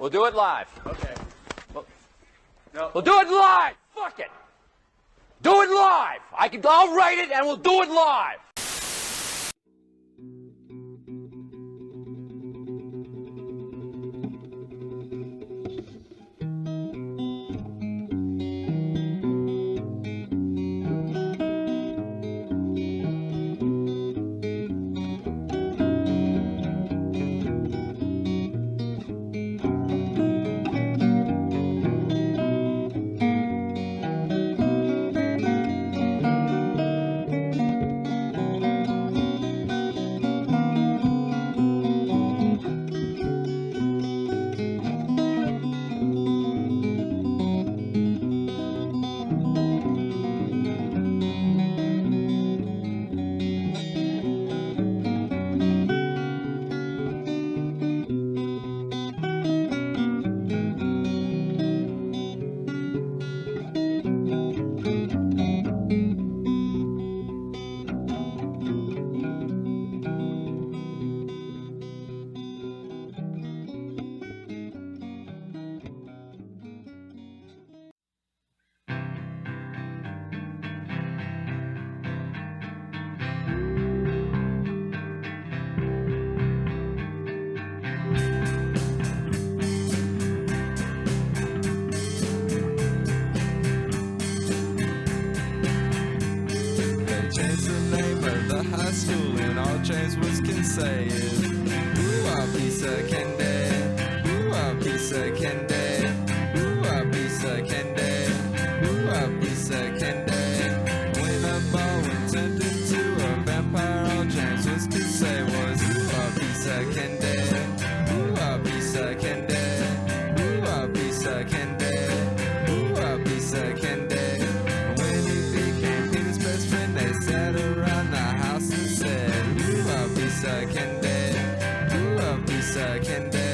We'll do it live. Okay. We'll do it live. Fuck it. Do it live. I'll write it and we'll do it live. James Woods can say it. Ooh, a piece of candy. Ooh, a piece of candy. Ooh, a piece of candy. Ooh, a piece of candy. When a Bowen turned into a vampire, all James Woods could say was, ooh, a piece of candy. Ooh, a piece of candy. Ooh, a piece of candy. Ooh, a piece of candy. When he became Peter's best friend, they sat around the house and said, piece of candy, ooh, a piece of candy,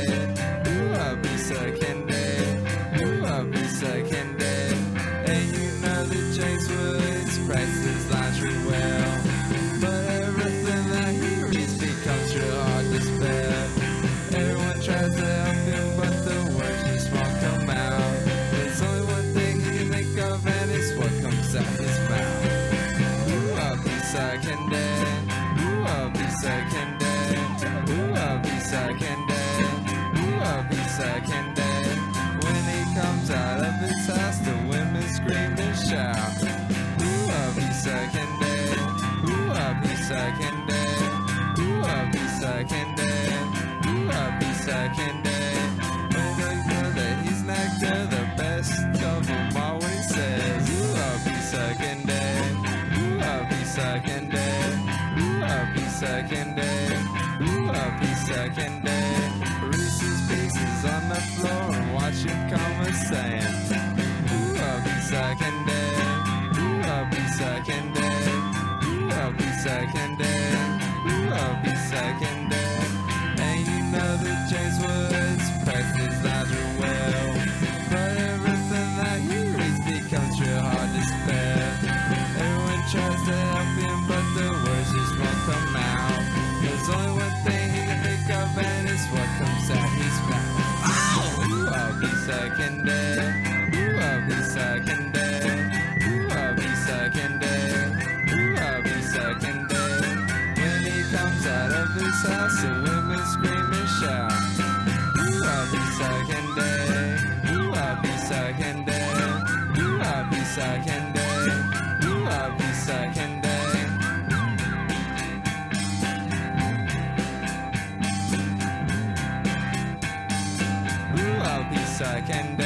ooh, a piece of candy, ooh, a piece of candy. And you know that James Woods practices laundry well, but everything that he reads becomes real hard to spell. Everyone tries to help him, but the words just won't come out. There's only one thing he can think of, and it's what comes out his mouth. Ooh, a piece of candy. Piece of candy, ooh, a piece of candy, ooh, a piece of candy. When he comes out of his house, the women scream and shout. Ooh, a piece of candy, ooh, a piece of candy, ooh, a piece of candy, ooh, a piece of candy. When they know that he's an actor, the best of them all when he says, ooh, a piece of candy, ooh, a piece of candy. A piece of candy, ooh, a piece of candy. Reese's Pieces on the floor and watch him come a saying, ooh, a piece of candy, ooh, a piece of candy, ooh, a piece of candy, ooh, a piece of candy. And you know that James Woods practices laundry well, but everything that he reads becomes real hard to spell. Everyone tries to help him, but the words just won't come out. There's only one thing he can think of, and it's what comes out his mouth. Oh! Ooh, a piece of candy. Ooh, a piece of candy. Ooh, a piece of candy. Ooh, a piece of candy. When he comes out of his house, the women scream and shout. Ooh, a piece of candy. Ooh, a piece of candy. Ooh, a piece of candy. Ooh, a piece of candy. Piece of candy.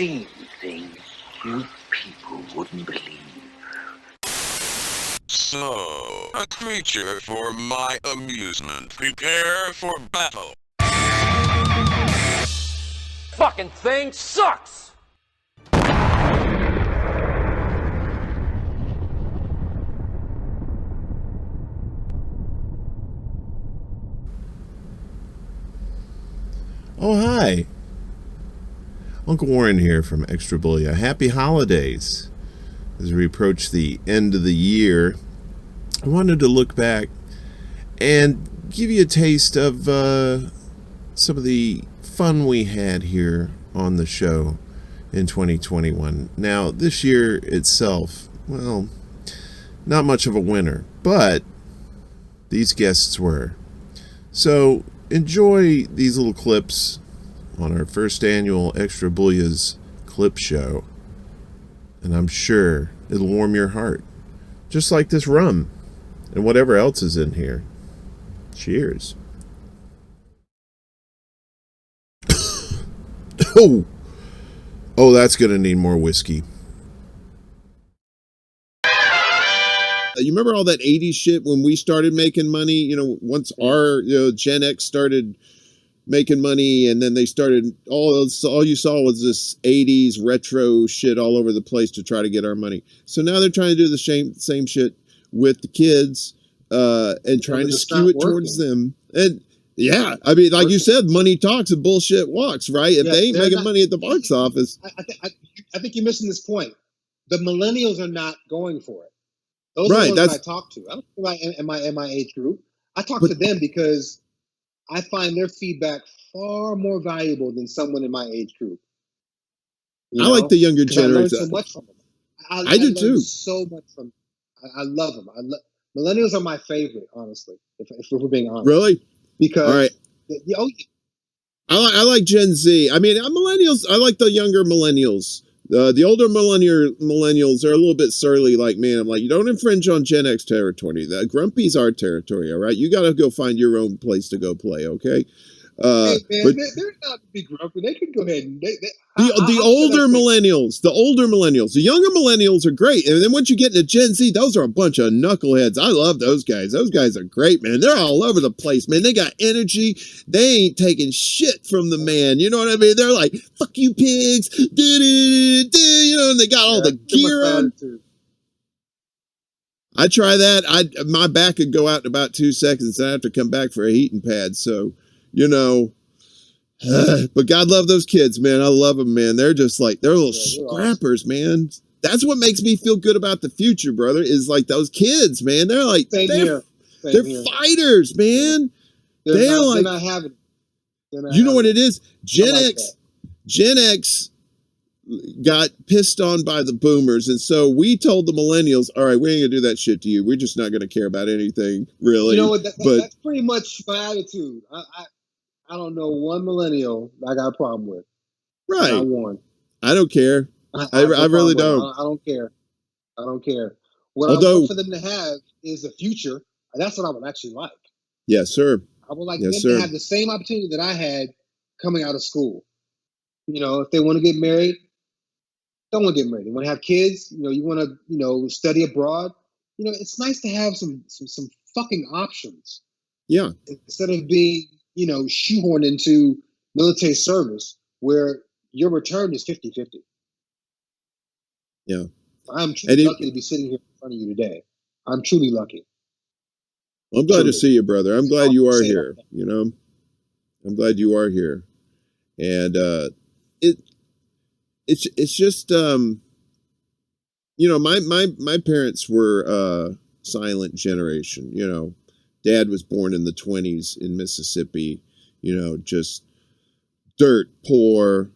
seen things you people wouldn't believe. So, a creature for my amusement. Prepare for battle. Fucking thing sucks! Oh, hi. Uncle Warren here from Extra Bulla. Happy holidays. As we approach the end of the year, I wanted to look back and give you a taste of some of the fun we had here on the show in 2021. Now, this year itself, well, not much of a winner, but these guests were. So, enjoy these little clips on our first annual Extra Bulla's clip show, and I'm sure it'll warm your heart, just like this rum and whatever else is in here. Cheers. Oh, that's gonna need more whiskey. You remember all that 80s shit when we started making money? You know, once our Gen X started making money, and then they started, all you saw was this 80s retro shit all over the place to try to get our money. So now they're trying to do the same shit with the kids, and trying to skew it towards them. And yeah, I mean, like you said, money talks and bullshit walks, right? If they ain't making money at the box office. I think you're missing this point. The millennials are not going for it. Those Right, are the ones that I talk to. I don't in my age group. I talk to them because I find their feedback far more valuable than someone in my age group. I like the younger generation. I learned so much from them. I do too. So much from. I love them. Millennials are my favorite, honestly. If we're being honest. Really? Because all right. I like Gen Z. I mean, millennials. I like the younger millennials. The older millennials are a little bit surly, like me. I'm like, you don't infringe on Gen X territory. The grumpy's our territory, all right? You got to go find your own place to go play, okay? Hey, man, but they're not to be grumpy. They can go ahead and the older millennials, the younger millennials are great, and then once you get into Gen Z, those are a bunch of knuckleheads. I love those guys. Those guys are great, man. They're all over the place, man. They got energy. They ain't taking shit from the man. You know what I mean? They're like, "Fuck you, pigs!" You know, and they got all the gear on. I try that. My back could go out in about 2 seconds, and I have to come back for a heating pad. So, you know. But God love those kids, man. I love them, man. They're just like, they're little scrappers, awesome. Man. That's what makes me feel good about the future, brother, is like those kids, man. They're like, they're fighters, man. They're not having it. You know what it is? Gen X got pissed on by the boomers, and so we told the millennials, all right, we ain't gonna do that shit to you. We're just not gonna care about anything, really. You know what? That's pretty much my attitude. I don't know one millennial I got a problem with. Right. Not one. I don't care. I really don't. I don't care. I don't care. What I want for them to have is a future. That's what I would actually like. Yes, sir. I would like them to have the same opportunity that I had coming out of school. You know, if they want to get married, don't want to get married. You want to have kids, you want to, study abroad. It's nice to have some fucking options. Yeah. Instead of being, shoehorned into military service where your return is 50-50. Yeah. I'm truly lucky to be sitting here in front of you today. I'm truly lucky. Well, I'm glad to see you, brother. I'm glad you are here. I'm glad you are here. And it's just my parents were silent generation. Dad was born in the 20s in Mississippi, just dirt poor,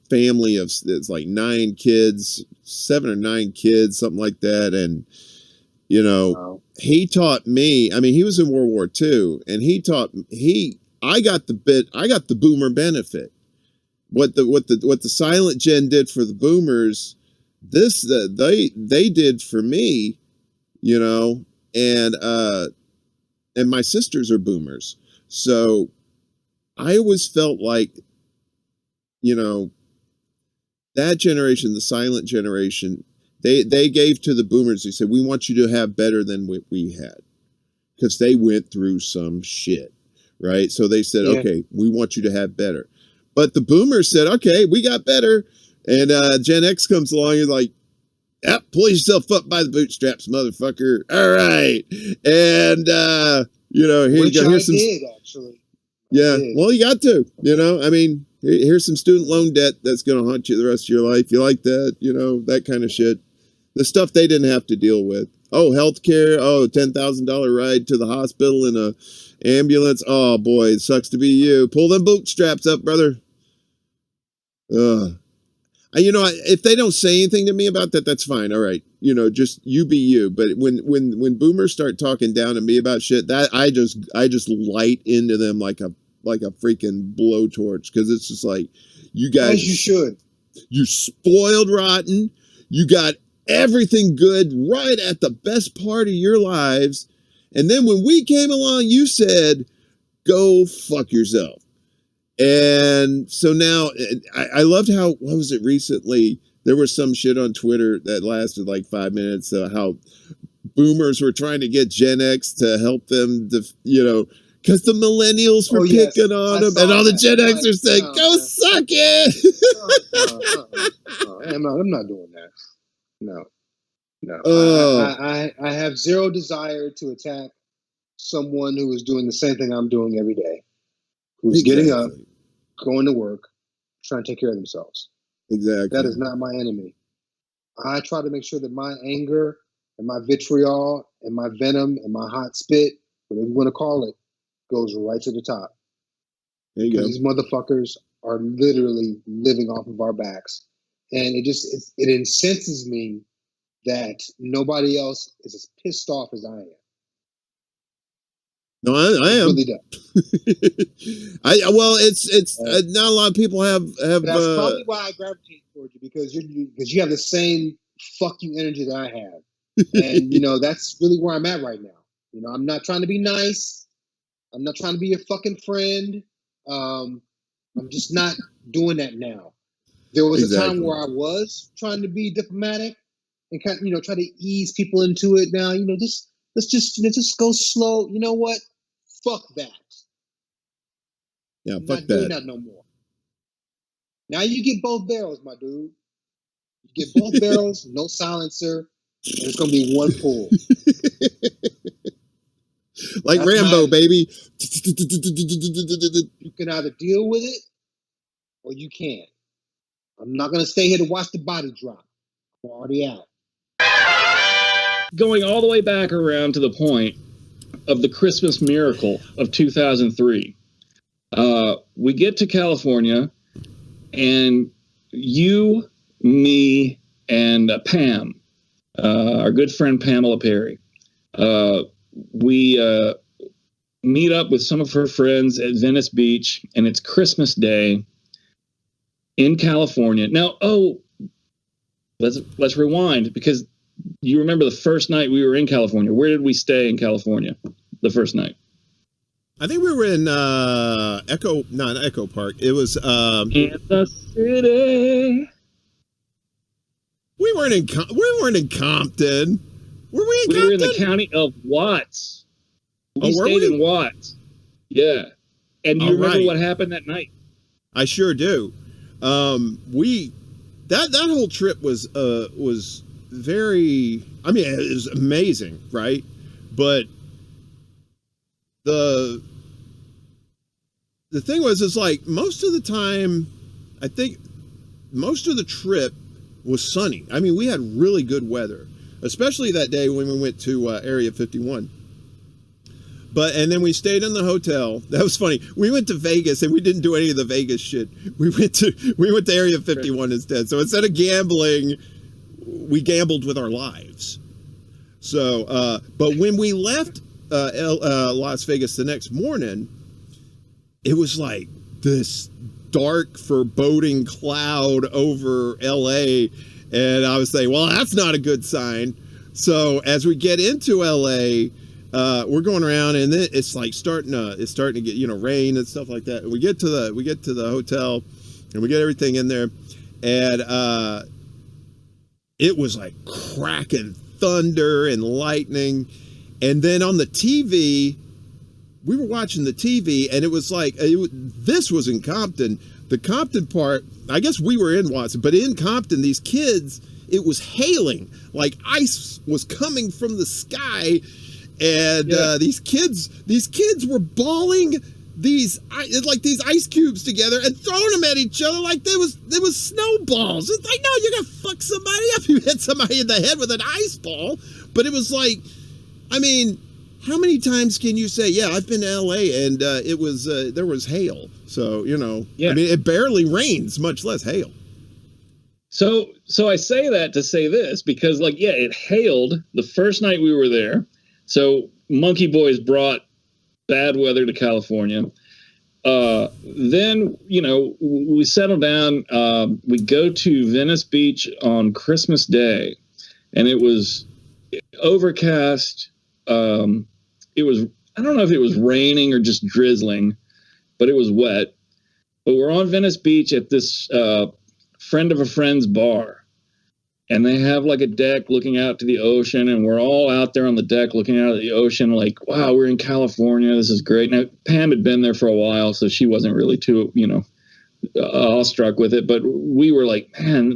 family of, it's like 9 kids, 7 or 9 kids, something like that. And, wow. He taught me, I mean, he was in World War II, and I got the boomer benefit. What the silent gen did for the boomers, they did for me, and my sisters are boomers. So I always felt like, that generation, the silent generation, they gave to the boomers. They said, we want you to have better than what we had, because they went through some shit, right? So they said, Yeah. okay, we want you to have better. But the boomers said, okay, we got better. And Gen X comes along and like, yep, pull yourself up by the bootstraps, motherfucker. All right. And, here Which you go. I Here's some. did, actually. Yeah. did. Well, you got to, I mean, here's some student loan debt that's going to haunt you the rest of your life. You like that, that kind of shit. The stuff they didn't have to deal with. Oh, healthcare. Oh, $10,000 ride to the hospital in a ambulance. Oh boy, it sucks to be you. Pull them bootstraps up, brother. If they don't say anything to me about that, that's fine. All right, just you be you. But when boomers start talking down to me about shit, that I just light into them like a freaking blowtorch, because it's just like, you guys, As you should. you spoiled rotten. You got everything good right at the best part of your lives, and then when we came along, you said, "Go fuck yourself." And so now, I loved how, what was it recently? There was some shit on Twitter that lasted like 5 minutes, how boomers were trying to get Gen X to help them, because the millennials were picking on them, and all the Gen Xers said, "Go suck it." I'm not doing that. No. Oh. I have zero desire to attack someone who is doing the same thing I'm doing every day, who's getting up, going to work, trying to take care of themselves. Exactly. That is not my enemy. I try to make sure that my anger and my vitriol and my venom and my hot spit, whatever you want to call it, goes right to the top. There you go. These motherfuckers are literally living off of our backs. And it incenses me that nobody else is as pissed off as I am. No, I am. Really does. It's not a lot of people have. That's probably why I gravitate towards you, because you have the same fuck you energy that I have, and that's really where I'm at right now. I'm not trying to be nice. I'm not trying to be your fucking friend. I'm just not doing that now. There was a time where I was trying to be diplomatic and kind of, try to ease people into it. Now, let's just go slow. You know what? Fuck that. Yeah, I'm fuck not that. doing that no more. Now you get both barrels, my dude. You get both barrels, no silencer, and it's gonna be one pull. Like That's Rambo, baby. You can either deal with it or you can't. I'm not gonna stay here to watch the body drop. I'm already out. Going all the way back around to the point of the Christmas miracle of 2003. We get to California, and you, me, and Pam, our good friend Pamela Perry, we meet up with some of her friends at Venice Beach, and it's Christmas Day in California. Now, let's rewind, because you remember the first night we were in California. Where did we stay in California the first night? I think we were in not Echo Park. It was Kansas City. We weren't in Compton. Were we in Compton? We were in the county of Watts. We stayed in Watts. Yeah. And you remember what happened that night? I sure do. That whole trip was very, I mean, it was amazing, right? But the thing was, it's like most of the time, I think most of the trip was sunny. I mean, we had really good weather, especially that day when we went to Area 51. And then we stayed in the hotel. That was funny. We went to Vegas and we didn't do any of the Vegas shit. We went to Area 51 instead. So instead of gambling, we gambled with our lives. So, but when we left Las Vegas the next morning, it was like this dark, foreboding cloud over LA. And I was saying, well, that's not a good sign. So as we get into LA, we're going around, and then it's like starting to get rain and stuff like that. And we get to the hotel, and we get everything in there, And it was like cracking thunder and lightning. And then on the TV, we were watching the TV, and it was like, this was in Compton. The Compton part, I guess we were in Watson, but in Compton, these kids, it was hailing. Like ice was coming from the sky. And these kids were balling these ice cubes together and throwing them at each other like there was snowballs. It's like, no, you're gonna fuck somebody up. You hit somebody in the head with an ice ball. But it was like, I mean, how many times can you say, yeah, I've been to LA and it was there was hail. So, I mean, it barely rains, much less hail. So I say that to say this, because it hailed the first night we were there. So Monkey Boys brought bad weather to California. Then, we settle down. We go to Venice Beach on Christmas Day, and it was overcast. It was, I don't know if it was raining or just drizzling, but it was wet. But we're on Venice Beach at this friend of a friend's bar. And they have like a deck looking out to the ocean, and we're all out there on the deck looking out at the ocean like, wow, we're in California. This is great. Now, Pam had been there for a while, so she wasn't really too, awestruck with it. But we were like, man,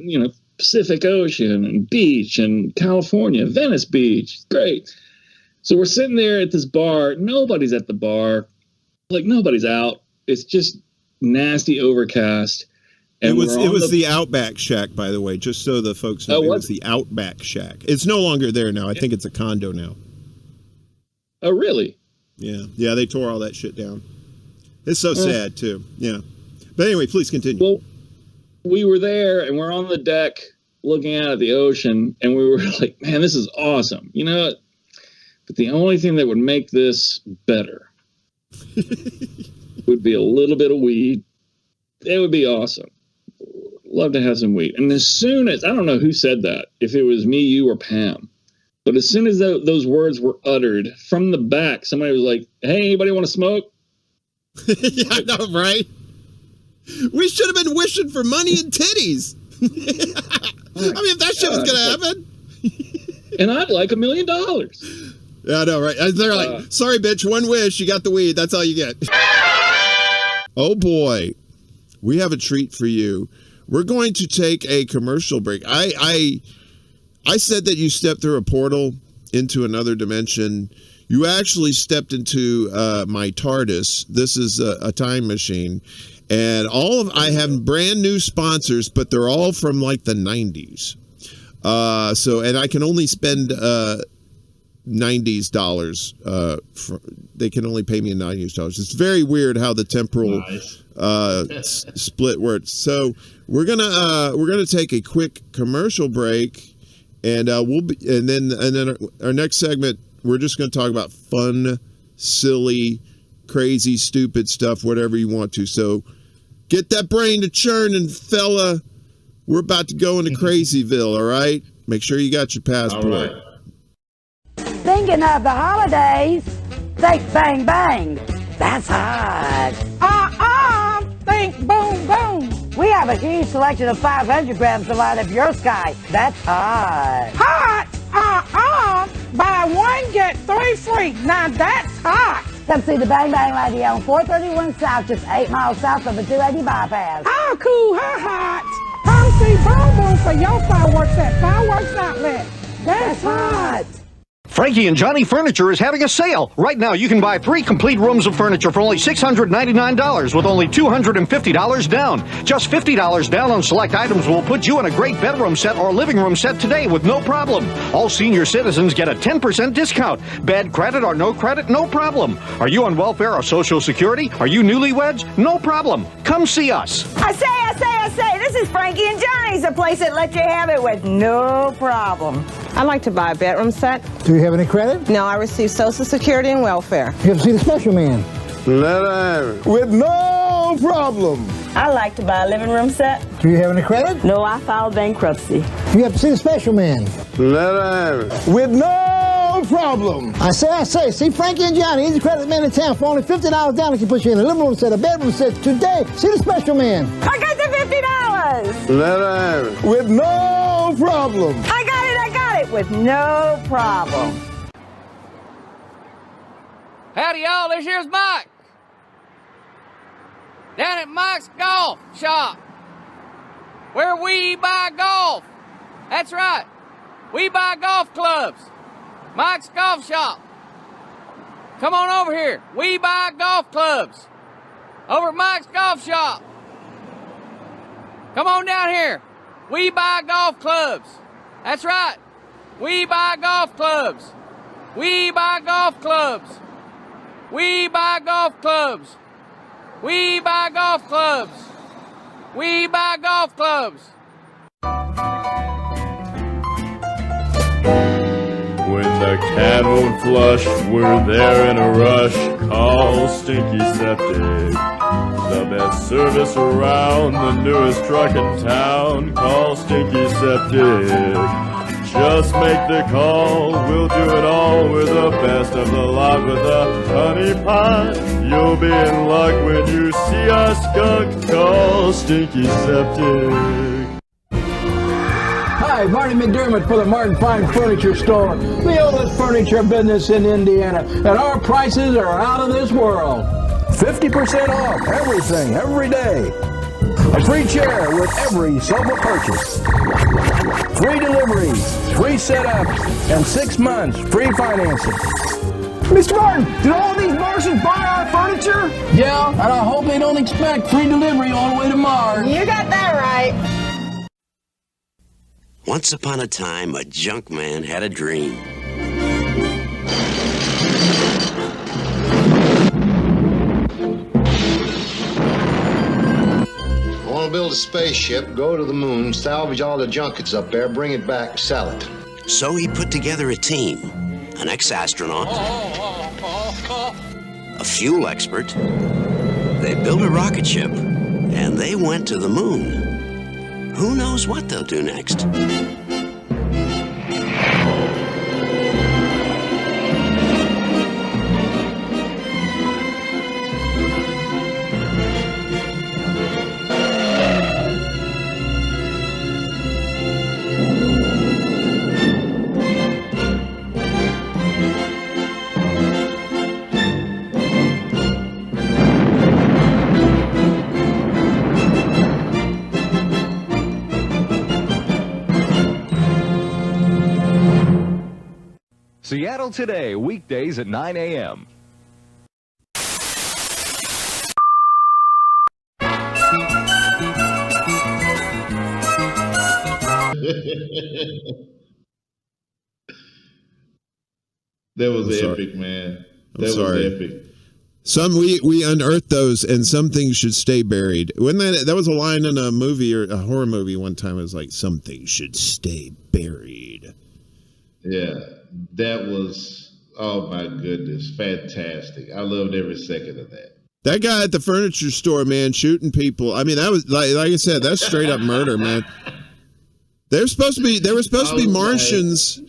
Pacific Ocean and beach and California, Venice Beach. Great. So we're sitting there at this bar. Nobody's at the bar. Like, nobody's out. It's just nasty overcast. And it was the Outback Shack, by the way, just so the folks know. It was the Outback Shack. It's no longer there now. I think it's a condo now. Oh, really? Yeah. Yeah, they tore all that shit down. It's so sad, too. Yeah. But anyway, please continue. Well, we were there, and we're on the deck looking out at the ocean, and we were like, man, this is awesome. But the only thing that would make this better would be a little bit of weed. It would be awesome. Love to have some weed. And as soon as, I don't know who said that, if it was me, you, or Pam, but as soon as those words were uttered from the back, somebody was like, hey, anybody want to smoke? Yeah, I know, right? We should have been wishing for money and titties. I mean, if that shit was going to happen. And I'd like $1 million. Yeah, I know, right? They're like, sorry, bitch, one wish, you got the weed. That's all you get. Oh, boy. We have a treat for you. We're going to take a commercial break. I said that you stepped through a portal into another dimension. You actually stepped into my TARDIS. This is a time machine. And I have brand new sponsors, but they're all from like the 90s. And I can only spend 90s dollars. They can only pay me in 90s dollars. It's very weird how the temporal split works. So we're gonna take a quick commercial break, and then our next segment we're just gonna talk about fun, silly, crazy, stupid stuff, whatever you want to. So get that brain to churning, fella. We're about to go into Crazyville. All right, make sure you got your passport. All right. Thinking of the holidays, think bang bang. That's hot. Think boom boom. We have a huge selection of 500 grams to light up your sky. That's hot. Hot? Buy one, get 3 free. Now that's hot. Come see the Bang Bang Lady on 431 South, just 8 miles south of the 280 bypass. How cool, how hot. Come see Boom Boom for your fireworks at Fireworks Outlet. That's hot. Frankie and Johnny Furniture is having a sale. Right now, you can buy 3 complete rooms of furniture for only $699 with only $250 down. Just $50 down on select items will put you in a great bedroom set or living room set today with no problem. All senior citizens get a 10% discount. Bad credit or no credit, no problem. Are you on welfare or Social Security? Are you newlyweds? No problem. Come see us. I say, this is Frankie and Johnny's, a place that lets you have it with no problem. I'd like to buy a bedroom set. Do you have any credit? No, I receive Social Security and welfare. You have to see the special man. Let her have it. With no problem. I'd like to buy a living room set. Do you have any credit? No, I filed bankruptcy. You have to see the special man. Let her have it. With no problem. I say, see Frankie and Johnny, he's a credit man in town for only $50 down. He can put you in a living room set, a bedroom set today. See the special man. I got the $50. $50. Let her have it. With no problem. I got it with no problem. Howdy, y'all. This here's Mike. Down at Mike's Golf Shop, where we buy golf. That's right. We buy golf clubs. Mike's Golf Shop. Come on over here. We buy golf clubs. Over at Mike's Golf Shop. Come on down here. We buy golf clubs. That's right. We buy golf clubs. We buy golf clubs. We buy golf clubs. We buy golf clubs. We buy golf clubs. When the can won't flush, we're there in a rush. Call Stinky Septic. The best service around, the newest truck in town. Call Stinky Septic. Just make the call, we'll do it all. We're the best of the lot with a honey pot. You'll be in luck when you see our skunk. Call Stinky Septic. Hi, Marty McDermott for the Martin Fine Furniture Store, the oldest furniture business in Indiana, and our prices are out of this world. 50% off everything, every day. A free chair with every sofa purchase. Free deliveries, free setups, and 6 months free financing. Mr. Martin, did all these Martians buy our furniture? Yeah, and I hope they don't expect free delivery all the way to Mars. You got that right. Once upon a time, a junk man had a dream. I want to build a spaceship, go to the moon, salvage all the junk that's up there, bring it back, sell it. So he put together a team. An ex-astronaut, a fuel expert. They built a rocket ship, and they went to the moon. Who knows what they'll do next? Seattle Today, weekdays at 9 a.m. That was epic, man. That was epic. Some we unearthed those, and some things should stay buried. Wasn't that was a line in a movie or a horror movie one time? It was like, some things should stay buried. Yeah, that was, oh my goodness, fantastic. I loved every second of that. That guy at the furniture store, man, shooting people. I mean, that was like I said, that's straight up murder, man. They were supposed to be Martians.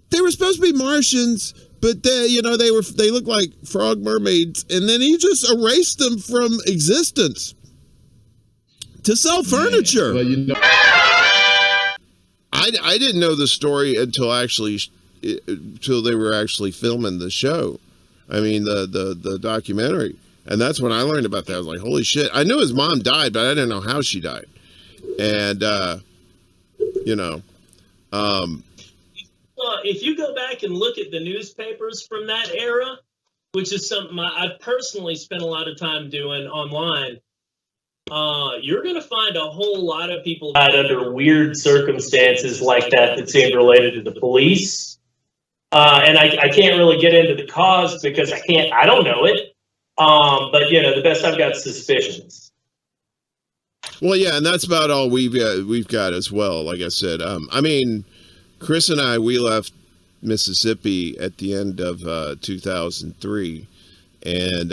They were supposed to be Martians, but they looked like frog mermaids, and then he just erased them from existence to sell furniture. Well, you know, I didn't know the story until they were actually filming the show. I mean, the documentary, and that's when I learned about that. I was like, holy shit! I knew his mom died, but I didn't know how she died, and Well, if you go back and look at the newspapers from that era, which is something I've personally spent a lot of time doing online, you're going to find a whole lot of people died under weird circumstances like that seemed related to the police. And I can't really get into the cause because I don't know it. But the best I've got is suspicions. Well, yeah, and that's about all we've got as well. Like I said, I mean, Chris and I, we left Mississippi at the end of 2003, and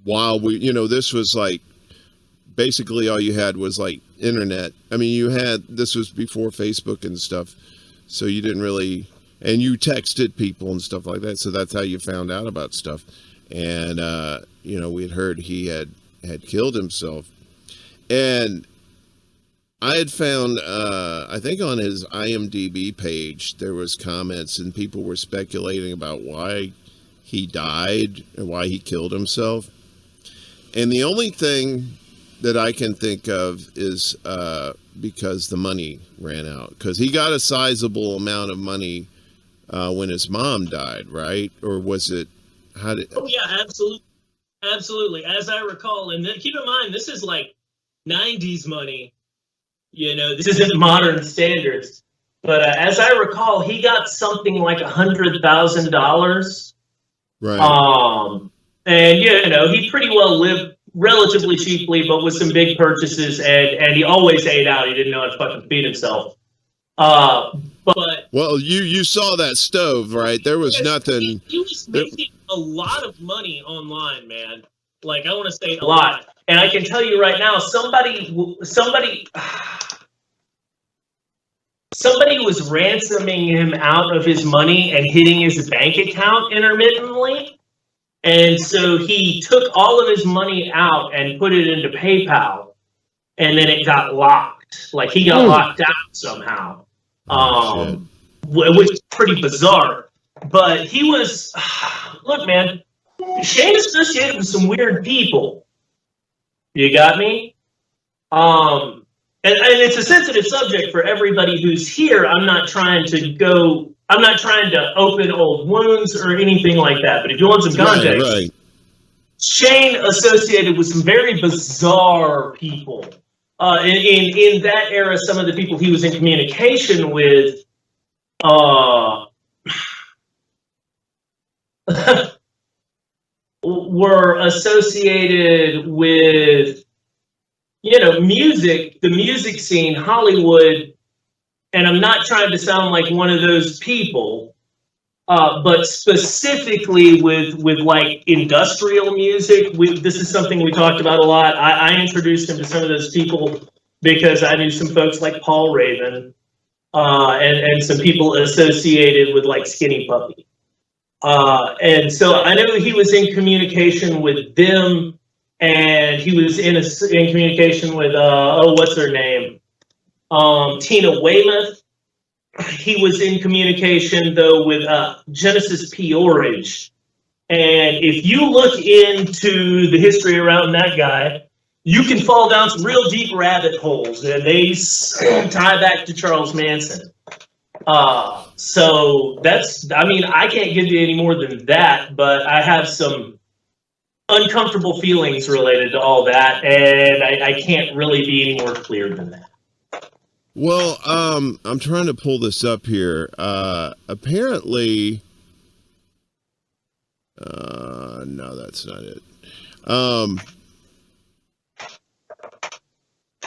while this was like basically all you had was like internet. I mean, this was before Facebook and stuff, so you didn't really, and you texted people and stuff like that. So that's how you found out about stuff. And we had heard he had killed himself, And I had found, I think on his IMDb page, there was comments and people were speculating about why he died and why he killed himself. And the only thing that I can think of is because the money ran out. Because he got a sizable amount of money when his mom died, right? Or was it, how did... Oh, yeah, absolutely. Absolutely. As I recall, and then keep in mind, this is like 90s money. You know, this isn't modern standards. But as I recall, he got something like $100,000. Right. And, you know, he pretty well lived relatively cheaply, but with some big purchases. And he always ate out. He didn't know how to fucking feed himself. But well, you saw that stove, right? There was nothing. He was making a lot of money online, man. Like, I want to say a lot. And I can tell you right now, somebody was ransoming him out of his money and hitting his bank account intermittently. And so he took all of his money out and put it into PayPal. And then it got locked. Like, he got locked out somehow. Which is pretty bizarre. But he was, look, man, Shane associated with some weird people. You got me? And it's a sensitive subject for everybody who's here. I'm not trying to open old wounds or anything like that. But if you want some context, right. Shane associated with some very bizarre people. In that era, some of the people he was in communication with were associated with, you know, music, the music scene, Hollywood, and I'm not trying to sound like one of those people, but specifically with like industrial music. This is something we talked about a lot. I introduced him to some of those people because I knew some folks like Paul Raven and some people associated with like Skinny Puppy. And so I know he was in communication with them, and he was in communication with, what's her name? Tina Weymouth. He was in communication, though, with Genesis Peorage. And if you look into the history around that guy, you can fall down some real deep rabbit holes, and they tie back to Charles Manson. So that's, I mean, I can't give you any more than that, but I have some uncomfortable feelings related to all that, and I can't really be any more clear than that. Well, I'm trying to pull this up here. Apparently, no, that's not it.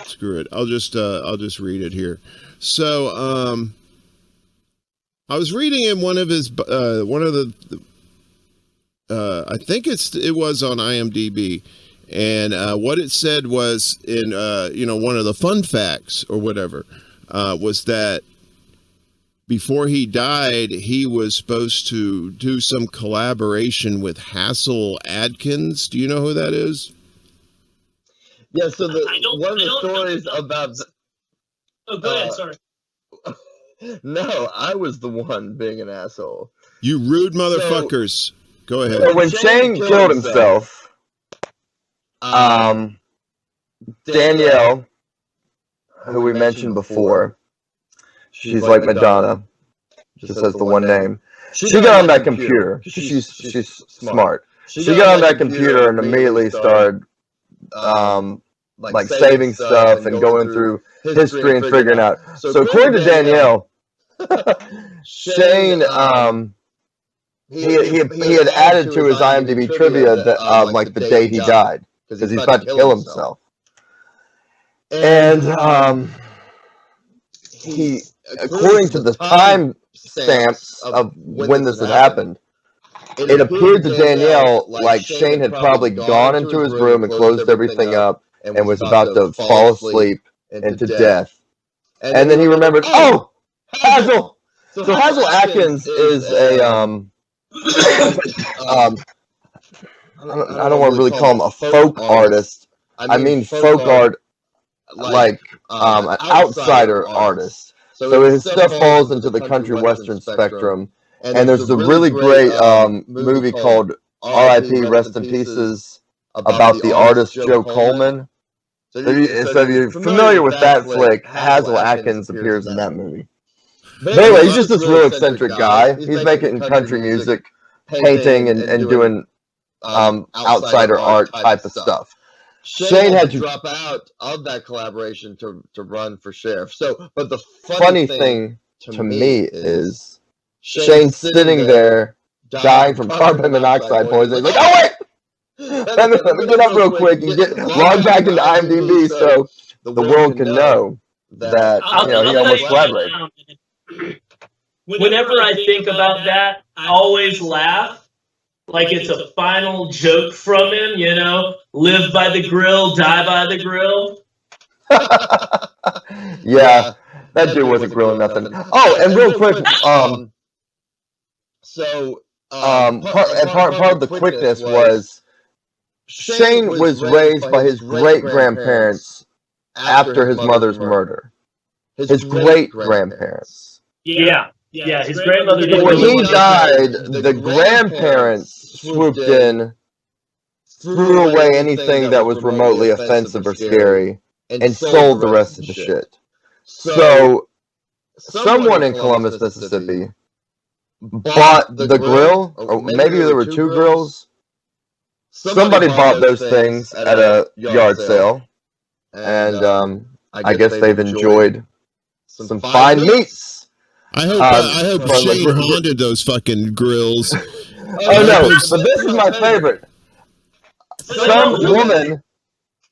Screw it. I'll just read it here. So, I was reading in one of his, I think it was on IMDb, and what it said was in, one of the fun facts or whatever, was that before he died, he was supposed to do some collaboration with Hassel Adkins. Do you know who that is? Yeah, so one of the stories about... Oh, go ahead, sorry. No, I was the one being an asshole. You rude motherfuckers. Go ahead. So when Shane killed himself, Danielle, who we mentioned before, she's like Madonna, just says the one name. She got on that computer. She's smart. She got on that computer and immediately started like saving stuff and going through history and figuring out. So according to Danielle, Shane, he had added to his IMDb trivia that like the date he died, because he's about to kill himself. And he, according to the time stamps of when this had happened, it appeared to Danielle like Shane had probably gone into his room and closed everything up and was about to fall asleep into death. And then he remembered, oh, Hassel! So Hassel Atkins is a, I don't want to really call him a folk artist. I mean folk art like an outsider artist. So his stuff falls into the country western spectrum. And there's a really great movie called R.I.P. Rest in Pieces about the artist Joe Coleman. So if you're familiar with that flick, Hazel Atkins appears in that movie. But anyway, he's just this real eccentric guy. He's making country music, painting, and doing outsider art type of stuff. Shane had to drop out of that collaboration to run for sheriff. So, but the funny thing to me is Shane's sitting there dying from carbon monoxide poisoning. He's like, oh wait! Let me get up real quick and log back into IMDb so the world can know that he almost collaborated. Whenever I think about that, I always laugh. Like it's a final joke from him, live by the grill, die by the grill. Yeah, that dude wasn't grilling nothing. Oh, and real quick, part of the quickness was Shane was raised by his great-grandparents after his mother's murder. His great-grandparents. Yeah, his grandmother did. When he died, the grandparents swooped in, threw away anything that was remotely offensive or scary, and sold the rest of the shit. So, someone in Columbus, Mississippi, bought the grill, or maybe there were two grills. Somebody bought those things at a yard sale, and I guess they've enjoyed some fine meats. I hope Shane haunted those fucking grills. Oh no, but this is my favorite. Some woman,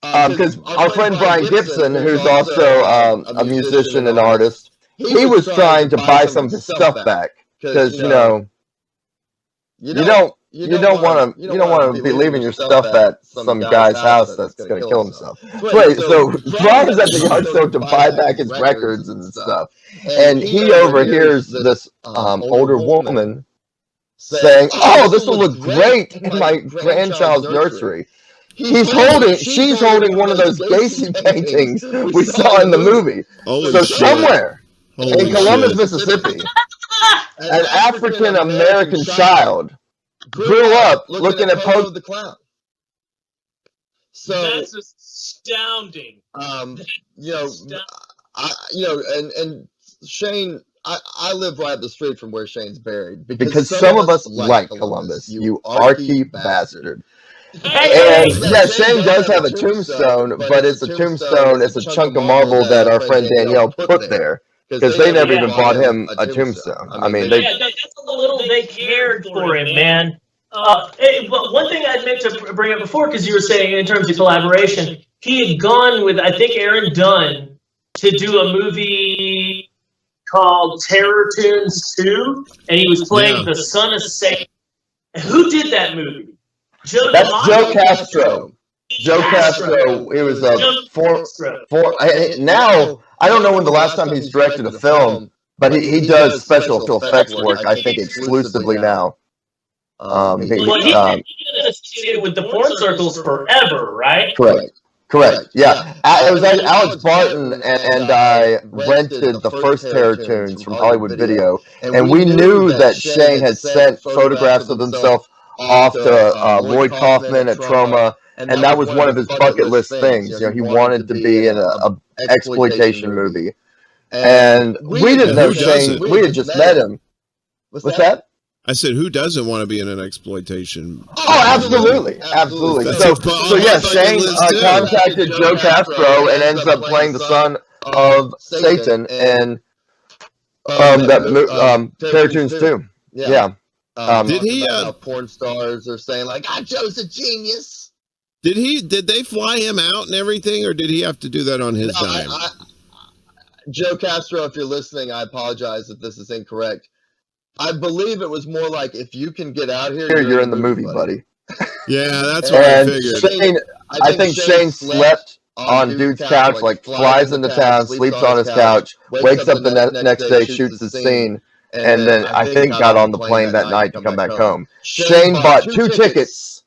because our friend Brian Gibson, who's also a musician and artist, he was trying to buy some of his stuff back because you don't want to be leaving your stuff at some guy's house that's going to kill himself. Wait, so Brian's at the yard sale to buy back his records and stuff, and he overhears this older woman saying, "Oh, this will look great in my grandchild's nursery." She's holding one of those Gacy paintings we saw in the movie. So somewhere in Columbus, Mississippi, an African American child grew up looking at Poe the Clown. So that's astounding. And Shane, I live right up the street from where Shane's buried because some of us like Columbus, you archy bastard. And yeah, Shane does have a tombstone, but it's a tombstone. It's a chunk of marble that our friend Danielle put there because they never even bought him a tombstone. I mean, that's a little they cared for him, man. But one thing I meant to bring up before, because you were saying in terms of collaboration, he had gone with, I think, Aaron Dunn to do a movie called Terror Tunes 2, and he was playing the son of Satan. Who did that movie? That's Joe Castro. Joe Castro. It was now, I don't know when the last time he's directed a film, but he does special effects work, I think, exclusively now. He did with the porn circles forever, right? Correct. Yeah. It was Alex Barton and I rented the first Terror Tunes from Hollywood Video, and we knew that Shane had sent photographs of himself off to Lloyd Kaufman at Troma, and that was one of his bucket list things. He wanted to be in a exploitation movie, and we didn't know Shane. We had just met him. What's that? I said, who doesn't want to be in an exploitation? Oh, absolutely. So yeah, Shane contacted Joe Castro and ends up playing the son of Satan in Terror Tunes 2. Yeah. Did he? Porn stars are saying like, Joe's a genius. Did they fly him out and everything, or did he have to do that on his dime? Joe Castro, if you're listening, I apologize if this is incorrect. I believe it was more like, if you can get out here, you're in the movie, buddy. Yeah, that's what I figured. I think Shane slept on dude's couch, like flies into town, sleeps on his couch, wakes up the next day, shoots the scene, and then I think got on the plane that night to come back home. Shane bought 2 tickets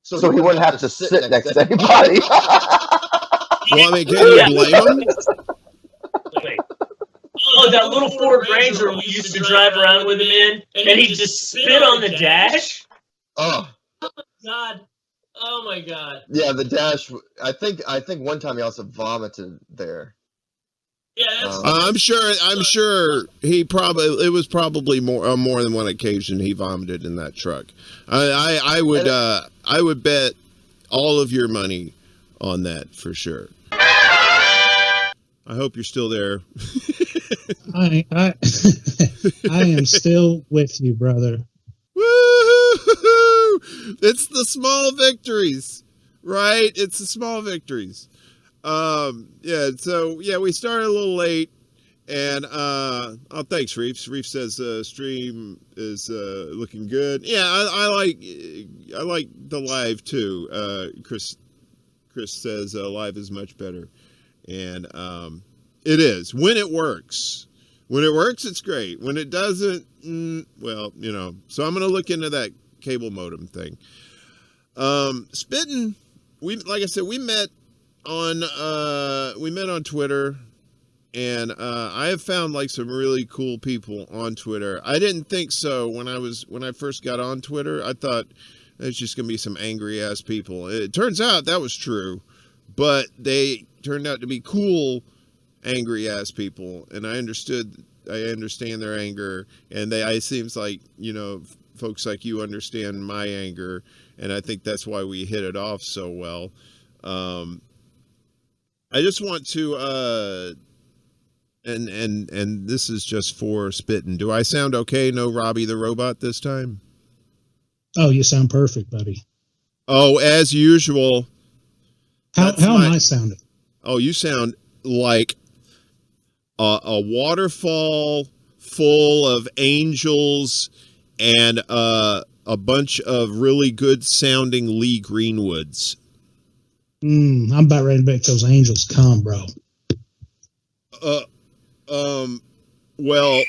so he wouldn't have to sit next to anybody. Well, I mean, can you blame him? Wait. Oh, that little Ford Ranger we used to drive around with him in, and he just spit on the dash? Oh. God. Oh my God. Yeah, the dash. I think one time he also vomited there. Yeah, that's I'm sure it was probably more than one occasion he vomited in that truck. I would bet all of your money on that for sure. I hope you're still there. I am still with you, brother. Woo-hoo-hoo-hoo! It's the small victories, right? It's the small victories. Yeah, so yeah, we started a little late, and thanks, Reef. Reef says stream is looking good. Yeah, I like the live too. Chris says live is much better, and it is when it works. When it works, it's great. When it doesn't, well, you know. So I'm gonna look into that cable modem thing. Spittin', like I said, we met on Twitter, and I have found like some really cool people on Twitter. I didn't think so when I first got on Twitter. I thought it's just gonna be some angry ass people. It turns out that was true, but they turned out to be cool angry ass people, and I understand their anger, and it seems like, you know, folks like you understand my anger, and I think that's why we hit it off so well. I just want to and this is just for spitting. Do I sound okay? No Robbie the robot this time? Oh, you sound perfect, buddy. Oh, as usual. How am I sounding? Oh, you sound like a waterfall full of angels and a bunch of really good sounding Lee Greenwoods. I'm about ready to make those angels come, bro. Well,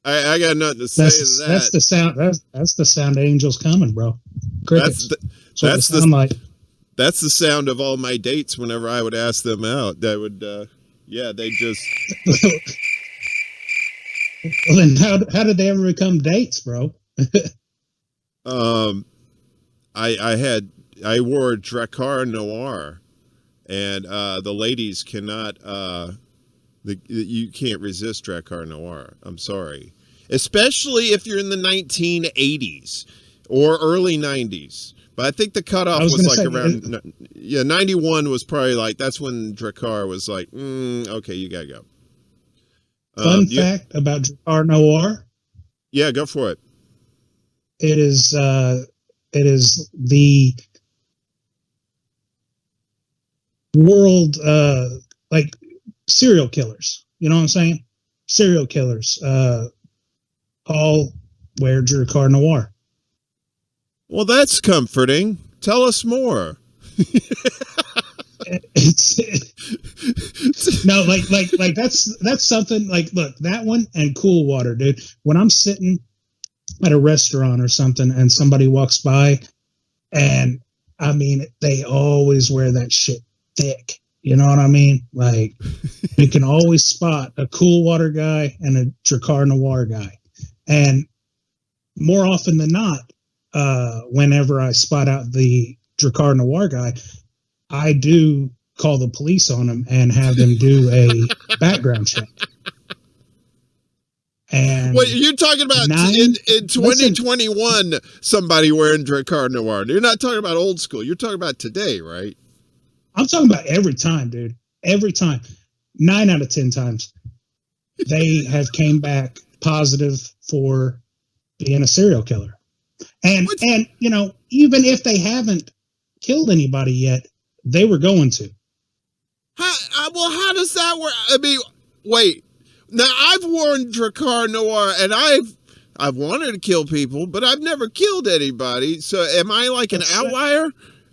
I got nothing to say to that. That's the sound. That's the sound of angels coming, bro. Crickets. That's the sound of all my dates whenever I would ask them out. That would, they just. Well, then how did they ever become dates, bro? I wore Drakkar Noir, and the ladies cannot. You can't resist Drakkar Noir. I'm sorry, especially if you're in the 1980s or early 90s. But I think the cutoff was like around 91 was probably like, that's when Drakkar was like, okay, you gotta go. Fun fact about Drakkar Noir. Yeah, go for it. It is the world, like serial killers. You know what I'm saying? Serial killers all wear Drakkar Noir. Well, that's comforting. Tell us more. No, like that's something like, look, that one and Cool Water, dude. When I'm sitting at a restaurant or something and somebody walks by, and I mean, they always wear that shit thick. You know what I mean? Like, you can always spot a Cool Water guy and a Drakkar Noir guy. And more often than not, whenever I spot out the Drakkar Noir guy, I do call the police on him and have them do a background check. And what you're talking about in 2021, somebody wearing Drakkar Noir. You're not talking about old school. You're talking about today, right? I'm talking about every time, dude. Every time. 9 out of 10 times. They have came back positive for being a serial killer. And you know, even if they haven't killed anybody yet, they were going to. How does that work? I mean, wait. Now, I've worn Drakkar Noir, and I've wanted to kill people, but I've never killed anybody. So, am I like an outlier?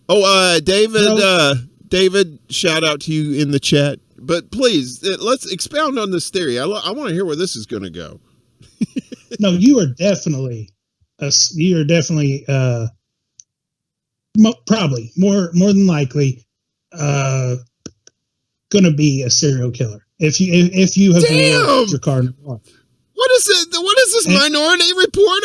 Oh, David. No. David, shout out to you in the chat. But please, let's expound on this theory. I want to hear where this is going to go. No, you are definitely probably more than likely going to be a serial killer. If you have lived Drakkar Noir. What is it? What is this Minority Report?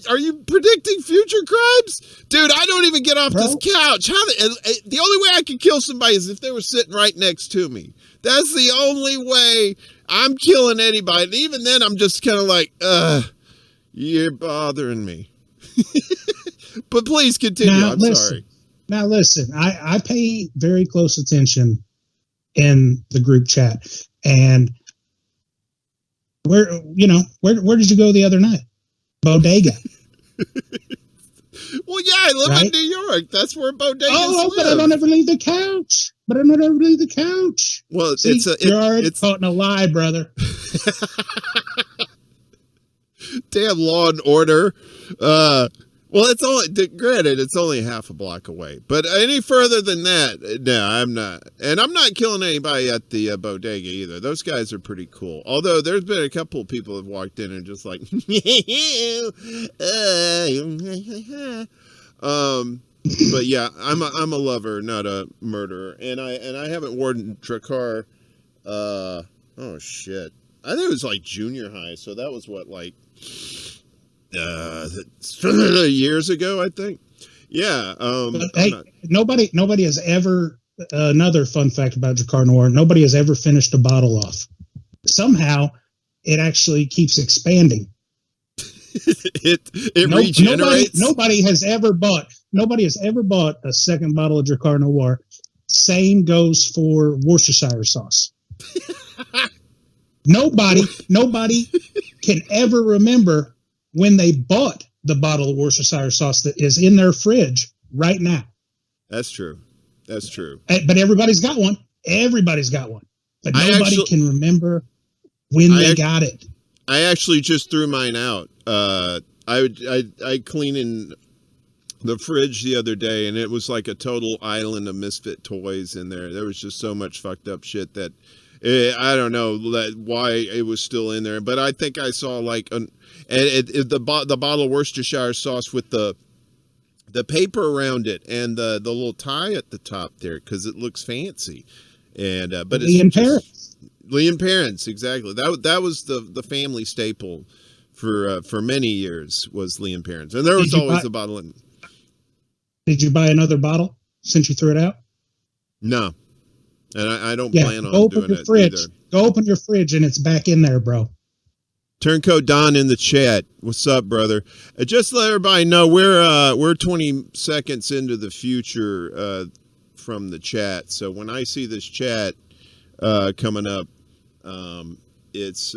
Are you predicting future crimes, dude? I don't even get off this couch. The only way I could kill somebody is if they were sitting right next to me. That's the only way I'm killing anybody. And even then, I'm just kind of like, you're bothering me. But please continue. I'm sorry. Now listen, I pay very close attention in the group chat, and where did you go the other night? Bodega. Well, yeah, I live in New York. That's where bodegas live. But I don't ever leave the couch. Well, see, you're already caught in a lie, brother. Damn Law and Order. Well, it's only half a block away. But any further than that, no, I'm not. And I'm not killing anybody at the bodega either. Those guys are pretty cool. Although there's been a couple of people who have walked in and just like, but yeah, I'm a lover, not a murderer. And I haven't worn Drakkar. Oh shit, I think it was like junior high. So that was what, like, years ago, I think. Yeah. Hey, nobody has ever. Another fun fact about Drakkar Noir: nobody has ever finished a bottle off. Somehow, it actually keeps expanding. it regenerates. Nobody has ever bought a second bottle of Drakkar Noir. Same goes for Worcestershire sauce. Nobody can ever remember when they bought the bottle of Worcestershire sauce that is in their fridge right now. That's true. But everybody's got one. But nobody can remember when they got it. I actually just threw mine out. I cleaned in the fridge the other day, and it was like a total island of misfit toys in there. There was just so much fucked up shit that I don't know why it was still in there. But I think I saw like the bottle of Worcestershire sauce with the paper around it and the little tie at the top there because it looks fancy. And but Lee and Parents, exactly. That was the family staple for many years was Lee and Parents, and there was always a bottle in. Did you buy another bottle since you threw it out? No, and I don't plan on doing it either. Go open your fridge, and it's back in there, bro. Turncoat Don in the chat. What's up, brother? Just let everybody know we're 20 seconds into the future from the chat. So when I see this chat coming up, it's just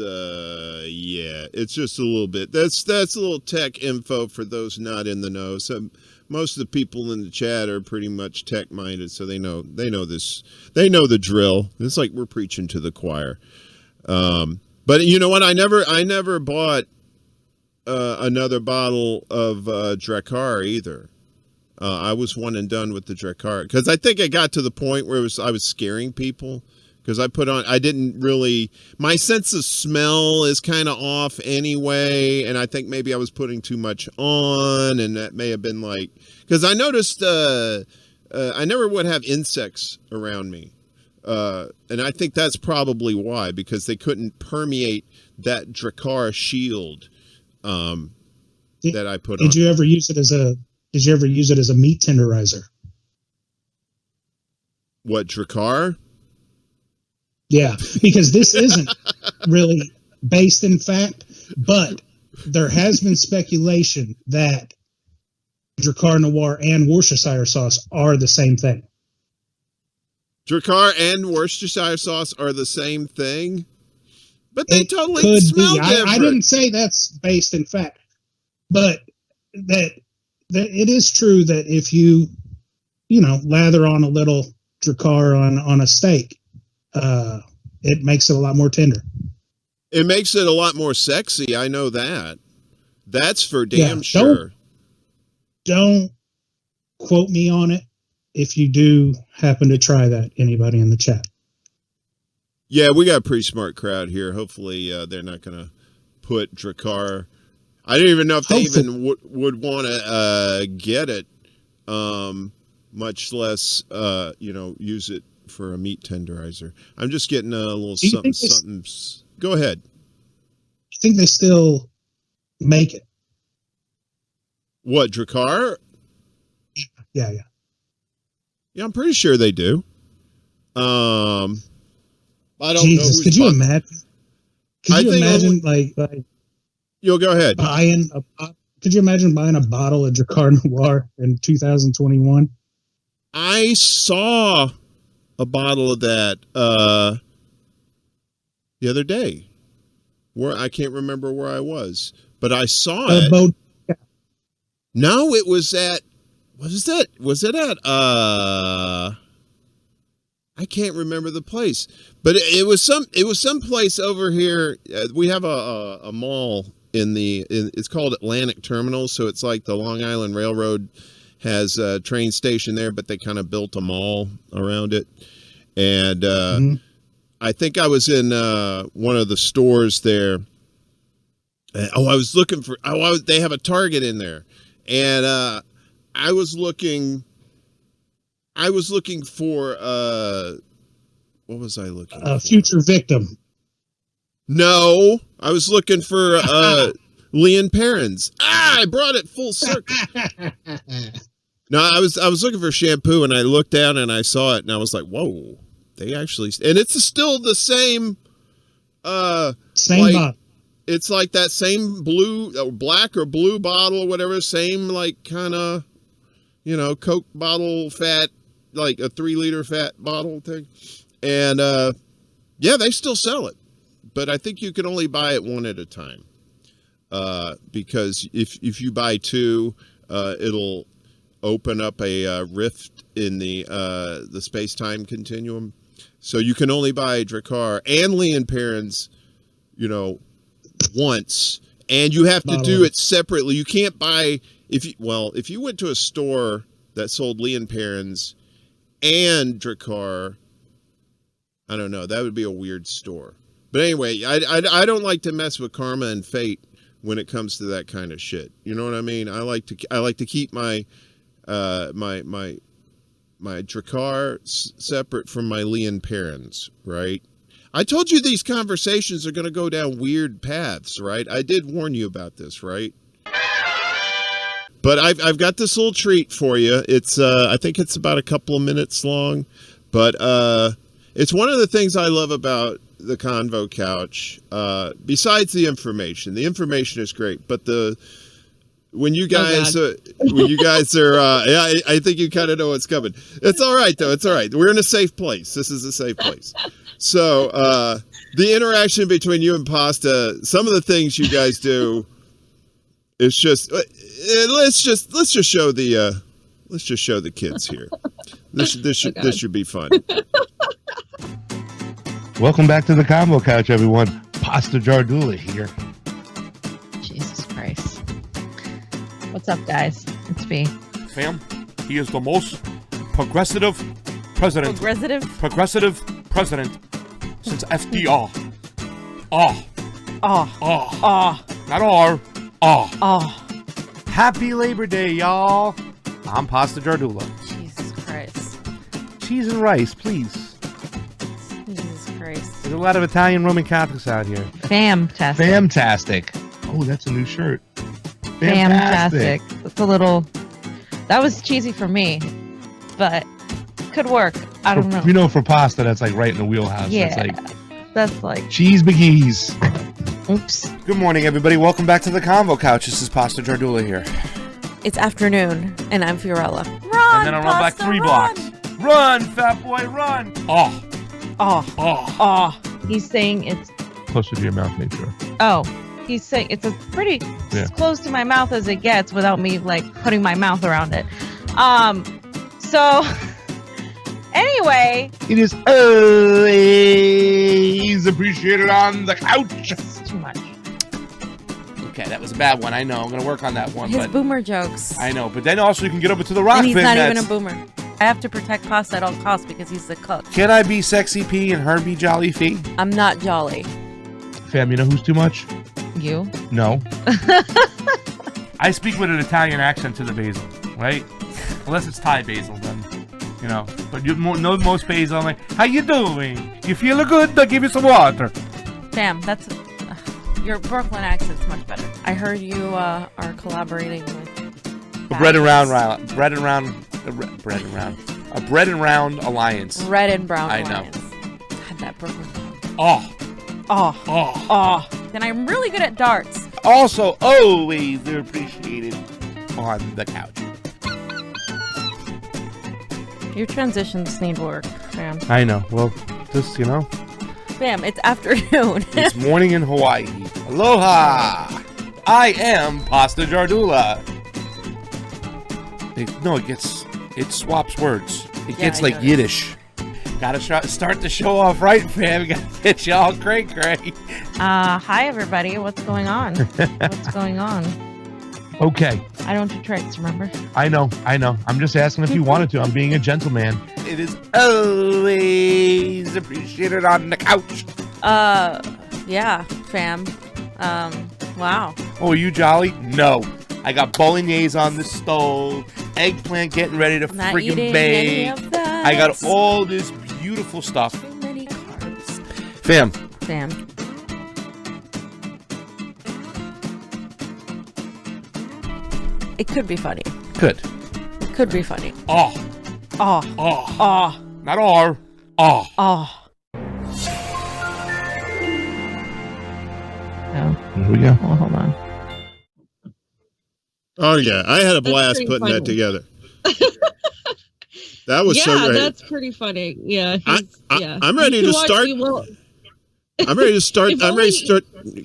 a little bit. That's a little tech info for those not in the know. So most of the people in the chat are pretty much tech minded, so they know this. They know the drill. It's like we're preaching to the choir. But you know what? I never bought another bottle of Drakkar either. I was one and done with the Drakkar because I think I got to the point where I was scaring people because I didn't really, my sense of smell is kind of off anyway, and I think maybe I was putting too much on, and that may have been like, because I noticed I never would have insects around me. And I think that's probably why, because they couldn't permeate that Drakkar shield that I put on. Did you ever use it as a meat tenderizer? What, Drakkar? Yeah, because this isn't really based in fact, but there has been speculation that Drakkar Noir and Worcestershire sauce are the same thing. Drakkar and Worcestershire sauce are the same thing, but they totally smell different. I didn't say that's based in fact, but that it is true that if you lather on a little Drakkar on a steak, it makes it a lot more tender. It makes it a lot more sexy. I know that. That's for damn sure. Don't quote me on it. If you do happen to try that, anybody in the chat. Yeah, we got a pretty smart crowd here. Hopefully they're not going to put Drakkar. I don't even know if they even would want to get it. much less, use it for a meat tenderizer. I'm just getting a little something. Go ahead. I think they still make it. What, Drakkar? Yeah. Yeah, I'm pretty sure they do. I don't know. Jesus, could you imagine? Could you imagine, like, you'll go ahead. Could you imagine buying a bottle of Drakkar Noir in 2021? I saw a bottle of that the other day. Where I can't remember where I was, but I saw it. No, it was at. What is that? Was it at? I can't remember the place, but it was some place over here. We have a mall it's called Atlantic Terminal, so it's like the Long Island Railroad has a train station there, but they kind of built a mall around it. And I think I was in one of the stores there. I was looking for. They have a Target in there, and I was looking for. What was I looking for? Future Victim. No, I was looking for Leon Perrins. I brought it full circle. No, I was looking for shampoo, and I looked down and I saw it, and I was like, "Whoa!" They actually, and it's still the same. Bottle. It's like that same black or blue bottle or whatever. Same like kind of, Coke bottle fat, like a 3-liter fat bottle thing, and yeah, they still sell it. But I think you can only buy it one at a time, because if you buy two, it'll open up a rift in the space-time continuum. So you can only buy Drakkar and Leon Perrins, once, and you have to do it separately. You can't buy if you went to a store that sold Leon Perrins and Drakkar. I don't know. That would be a weird store. But anyway, I don't like to mess with karma and fate when it comes to that kind of shit. You know what I mean? I like to keep my my Drakkar separate from my Leon Perrins, right? I told you these conversations are going to go down weird paths, right? I did warn you about this, right? But I've got this little treat for you. It's I think it's about a couple of minutes long, but it's one of the things I love about the Convo Couch. Besides the information is great, but when you guys are, yeah, I think you kind of know what's coming. It's all right though. It's all right. We're in a safe place. This is a safe place. So the interaction between you and Pasta, some of the things you guys do, it's just let's just show the kids here. This should be fun. Welcome back to the Convo Couch, everyone. Pasta Jardula here. Jesus Christ. What's up, guys? It's me. Fam, he is the most progressive president. Progressive president since FDR. Not R. Happy Labor Day, y'all. I'm Pasta Jardula. Jesus Christ. Cheese and rice, please. Jesus Christ. There's a lot of Italian Roman Catholics out here. Fantastic. Fantastic. Oh, that's a new shirt. Fantastic. That's a little... That was cheesy for me, but could work. I don't know. You know, for pasta, that's like right in the wheelhouse. Yeah. That's like... Cheese McGee's. Oops. Good morning, everybody. Welcome back to the Convo Couch. This is Pasta Jardula here. It's afternoon, and I'm Fiorella. Run, and then I run back 3 blocks. Run, fat boy, run. He's saying it's... Closer to your mouth, make sure. Oh. He's saying it's a pretty as close to my mouth as it gets without me like putting my mouth around it. So anyway, it is always appreciated on the couch. It's too much. Okay, that was a bad one. I know. I'm gonna work on that one. His boomer jokes. I know, but then also you can get over to the rock. And he's bin not even a boomer. I have to protect Pasta at all costs because he's the cook. Can I be Sexy P and her be Jolly Fee? I'm not jolly. Fam, you know who's too much? You? No. I speak with an Italian accent to the basil, right? Unless it's Thai basil, then You know, but most bays are like, how you doing? You feeling good? They'll give you some water. Damn, that's your Brooklyn accent's much better. I heard you are collaborating with A bread and round alliance. Red and Brown I Alliance. know. God, that Brooklyn. Oh. Then I'm really good at darts. Also, always appreciated on the couch. Your transitions need work, Sam. I know. Well, just, you know. Bam, it's afternoon. It's morning in Hawaii. Aloha! I am Pasta Jardula. It swaps words. It gets like Yiddish. Gotta start the show off right, fam. Gotta get you all cray. Hi, everybody. What's going on? Okay. I don't do tricks, remember? I know. I'm just asking if you wanted to. I'm being a gentleman. It is always appreciated on the couch. Yeah, fam. Wow. Oh, are you jolly? No. I got bolognese on the stove, eggplant getting ready to friggin' bake. I got all this beautiful stuff. So many carbs. Fam. It could be funny. Could be funny. Not R. Oh. Here we go. Oh, hold on. Oh yeah, I had a blast putting that together. That was so great. Yeah, that's pretty funny. Yeah, I'm ready to start. I'm ready to start.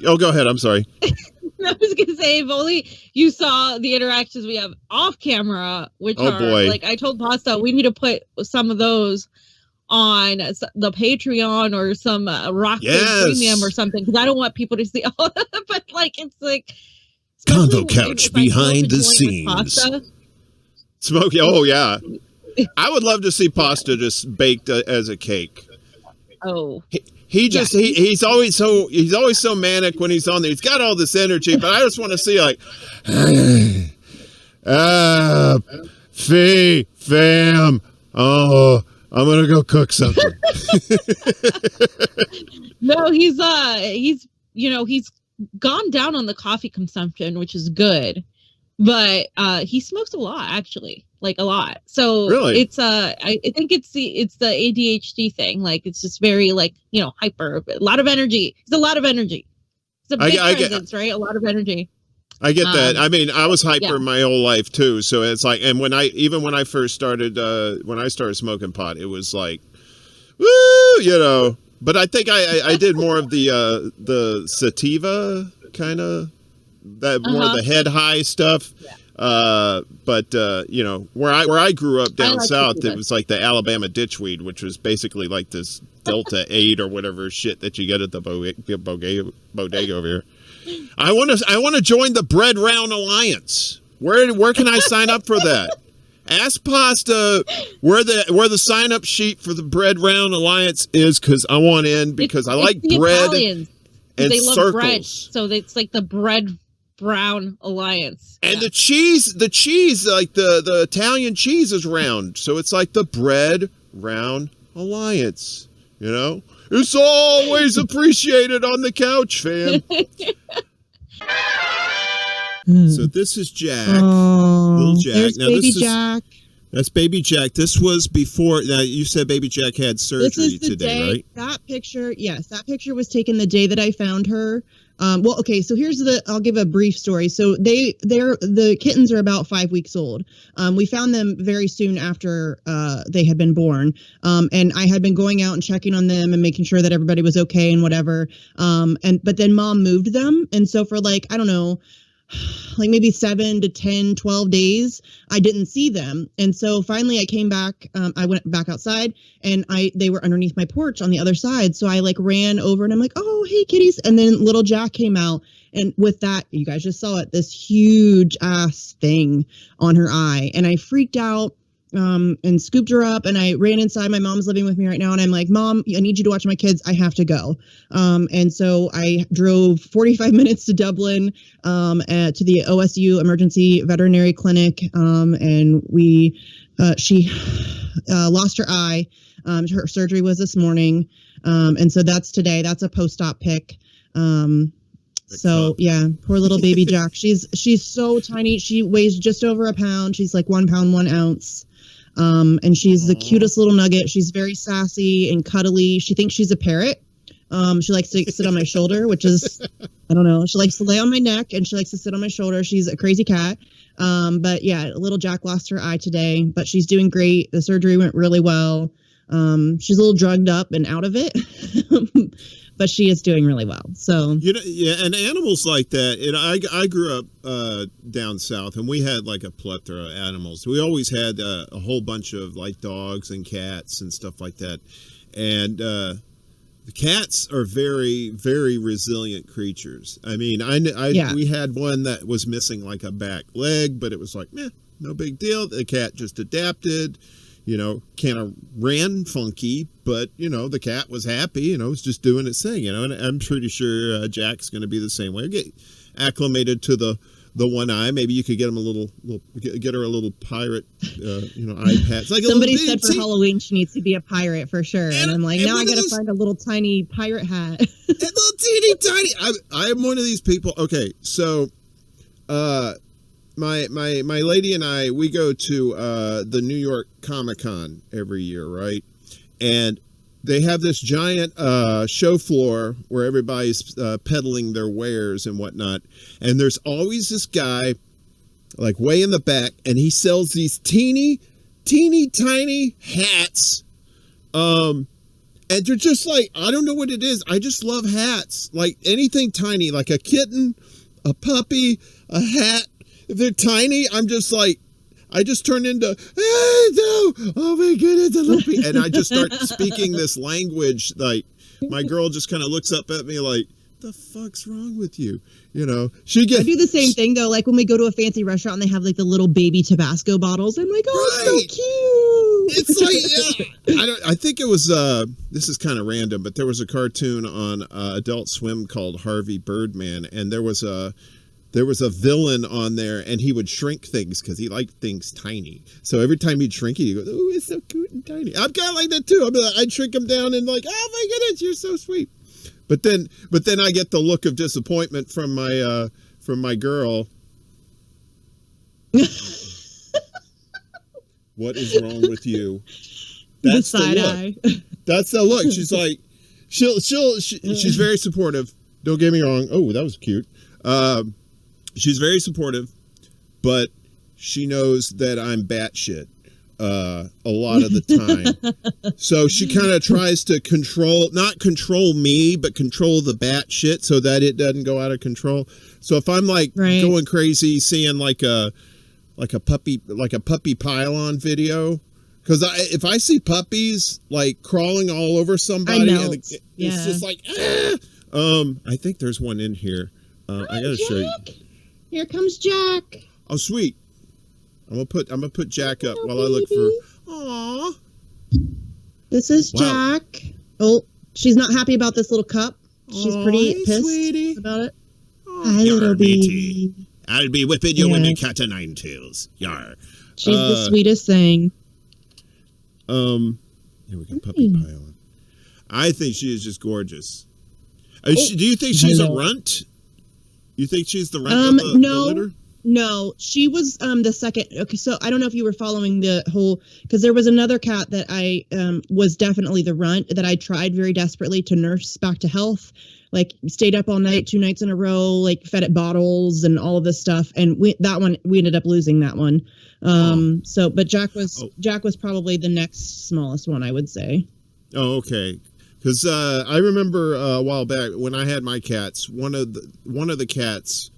Oh, go ahead. I'm sorry. I was gonna say, if only you saw the interactions we have off camera, which are like I told Pasta, we need to put some of those on the Patreon or some Rock Premium or something, because I don't want people to see all of it, but like it's like Convo Couch behind the scenes. Smoky. Oh yeah, I would love to see Pasta just baked as a cake. Oh. He's always so manic when he's on there. He's got all this energy, but I just want to see like, fam. Oh, I'm gonna go cook something. No, he's gone down on the coffee consumption, which is good, but he smokes a lot, actually, like a lot. So really? It's I think it's the ADHD thing. Like it's just very hyper, a lot of energy. It's a lot of energy. It's a big presence, right? A lot of energy. I get that. I mean, I was hyper my whole life too. So it's like, and when I first started, when I started smoking pot, it was like, woo, But I think I did more of the sativa kind of more of the head high stuff. Yeah. But where I grew up down south, it was like the Alabama ditchweed, which was basically like this Delta 8 or whatever shit that you get at the bodega over here. I want to join the Bread Round Alliance. Where can I sign up for that? Ask Pasta where the sign up sheet for the Bread Round Alliance is, because I want in, because I like bread Italians, and they circles. Love bread, so it's like the Bread Brown Alliance. And the cheese, like the Italian cheese is round, so it's like the Bread Round Alliance. It's always appreciated on the couch, fam. So this is Jack, little Jack. There's now baby this Jack. That's baby Jack. This was before. Now you said baby Jack had surgery today, right? That picture, yes, that picture was taken the day that I found her. Okay, so I'll give a brief story. So the kittens are about 5 weeks old. We found them very soon after they had been born. And I had been going out and checking on them and making sure that everybody was okay and whatever. But then mom moved them. And so for I don't know, like maybe 7 to 10, 12 days, I didn't see them. And so finally I came back, I went back outside and they were underneath my porch on the other side. So I ran over and I'm like, oh, hey kitties. And then little Jack came out, and with that, you guys just saw it, this huge ass thing on her eye. And I freaked out. and scooped her up, and I ran inside. My mom's living with me right now, and I'm like, Mom, I need you to watch my kids. I have to go. And so I drove 45 minutes to Dublin, to the OSU Emergency Veterinary Clinic, and she lost her eye. Her surgery was this morning, and so that's today. That's a post-op pic. So yeah, poor little baby Jack. She's so tiny. She weighs just over a pound. She's like 1 pound, 1 ounce. And she's the cutest little nugget. She's very sassy and cuddly. She thinks she's a parrot. She likes to sit on my shoulder, which is, I don't know. She likes to lay on my neck and she likes to sit on my shoulder. She's a crazy cat. But yeah, little Jack lost her eye today, but she's doing great. The surgery went really well. She's a little drugged up and out of it. But she is doing really well. So and animals like that. And I grew up down south, and we had like a plethora of animals. We always had a whole bunch of like dogs and cats and stuff like that. And the cats are very, very resilient creatures. I mean, we had one that was missing like a back leg, but it was like, no big deal. The cat just adapted. Kind of ran funky, but, the cat was happy, it was just doing its thing, and I'm pretty sure Jack's going to be the same way. Get acclimated to the one eye. Maybe you could get him get her a little pirate, eye patch. Like somebody said for Halloween she needs to be a pirate for sure, and I'm like, now I got to find a little tiny pirate hat. A little teeny tiny. I'm one of these people. Okay, so, My lady and I, we go to the New York Comic-Con every year, right? And they have this giant show floor where everybody's peddling their wares and whatnot. And there's always this guy, like way in the back, and he sells these teeny tiny hats. And they're just like, I don't know what it is. I just love hats. Like anything tiny, like a kitten, a puppy, a hat. If they're tiny, I'm just like, I just turn into, no, oh my goodness, and I just start speaking this language. Like, my girl just kind of looks up at me like, the fuck's wrong with you? She gets. I do the same thing though. Like when we go to a fancy restaurant and they have like the little baby Tabasco bottles, I'm like, oh, right. It's so cute. It's like, I think it was, this is kind of random, but there was a cartoon on Adult Swim called Harvey Birdman, and there was a villain on there, and he would shrink things because he liked things tiny. So every time he'd shrink it, he goes, "Oh, it's so cute and tiny." I'm kind of like that too. I'd shrink him down and like, "Oh my goodness, you're so sweet." But then I get the look of disappointment from my girl. What is wrong with you? That's the side eye. That's the look. She's like, she's very supportive. Don't get me wrong. Oh, that was cute. She's very supportive, but she knows that I'm batshit a lot of the time. So she kind of tries to not control me, but control the batshit so that it doesn't go out of control. So if I'm like going crazy, seeing like a puppy pile-on video, because if I see puppies like crawling all over somebody, and it's just like, I think there's one in here. I gotta show you. Here comes Jack. Oh, sweet. I'm gonna put Jack up while I look for. Aww. This is Jack. Oh, she's not happy about this little cup. She's pretty pissed sweetie. About it. Hi, little baby. I'll be whipping you when you catch a 9 tails. Yar. She's the sweetest thing. Here we go. Puppy pile. I think she is just gorgeous. Do you think she's a runt? You think she's the runt of the litter? No, she was the second. Okay, so I don't know if you were following the whole, because there was another cat that I was definitely the runt that I tried very desperately to nurse back to health. Like stayed up all night, 2 nights in a row, like fed it bottles and all of this stuff. And we ended up losing that one. But Jack was probably the next smallest one, I would say. Oh, okay. Because I remember a while back when I had my cats, one of the cats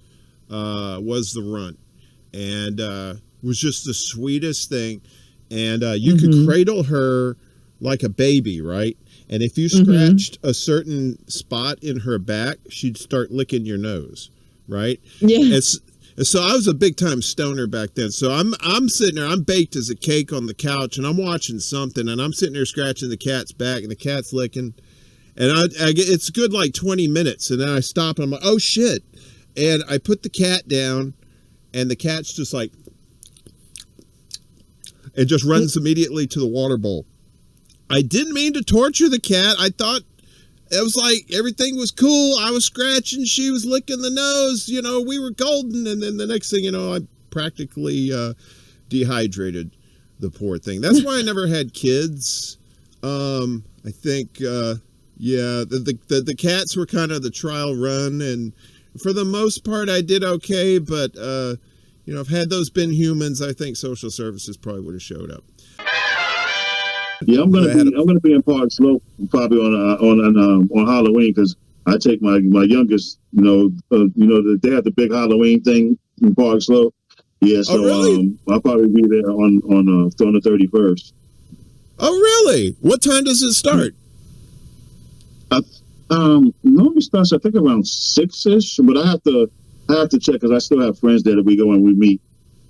was the runt, and was just the sweetest thing. And you could cradle her like a baby, right? And if you scratched a certain spot in her back, she'd start licking your nose, right? Yeah. So I was a big time stoner back then. So I'm sitting there, I'm baked as a cake on the couch, and I'm watching something, and I'm sitting there scratching the cat's back, and the cat's licking, and I get, it's good like 20 minutes, and then I stop, and I'm like, oh shit, and I put the cat down, and the cat's just like, and just runs immediately to the water bowl. I didn't mean to torture the cat. I thought it was like everything was cool. I was scratching, she was licking the nose, you know, we were golden. And then the next thing you know, I practically dehydrated the poor thing. That's why I never had kids. I think, the cats were kind of the trial run. And for the most part, I did okay. But, you know, if had those been humans, I think social services probably would have showed up. Yeah, I'm gonna be in Park Slope probably on Halloween, because I take my youngest. They have the big Halloween thing in Park Slope. Yeah, so really? I'll probably be there on the 31st. Oh, really? What time does it start? Normally starts I think around 6ish, but I have to check because I still have friends there that we go and we meet.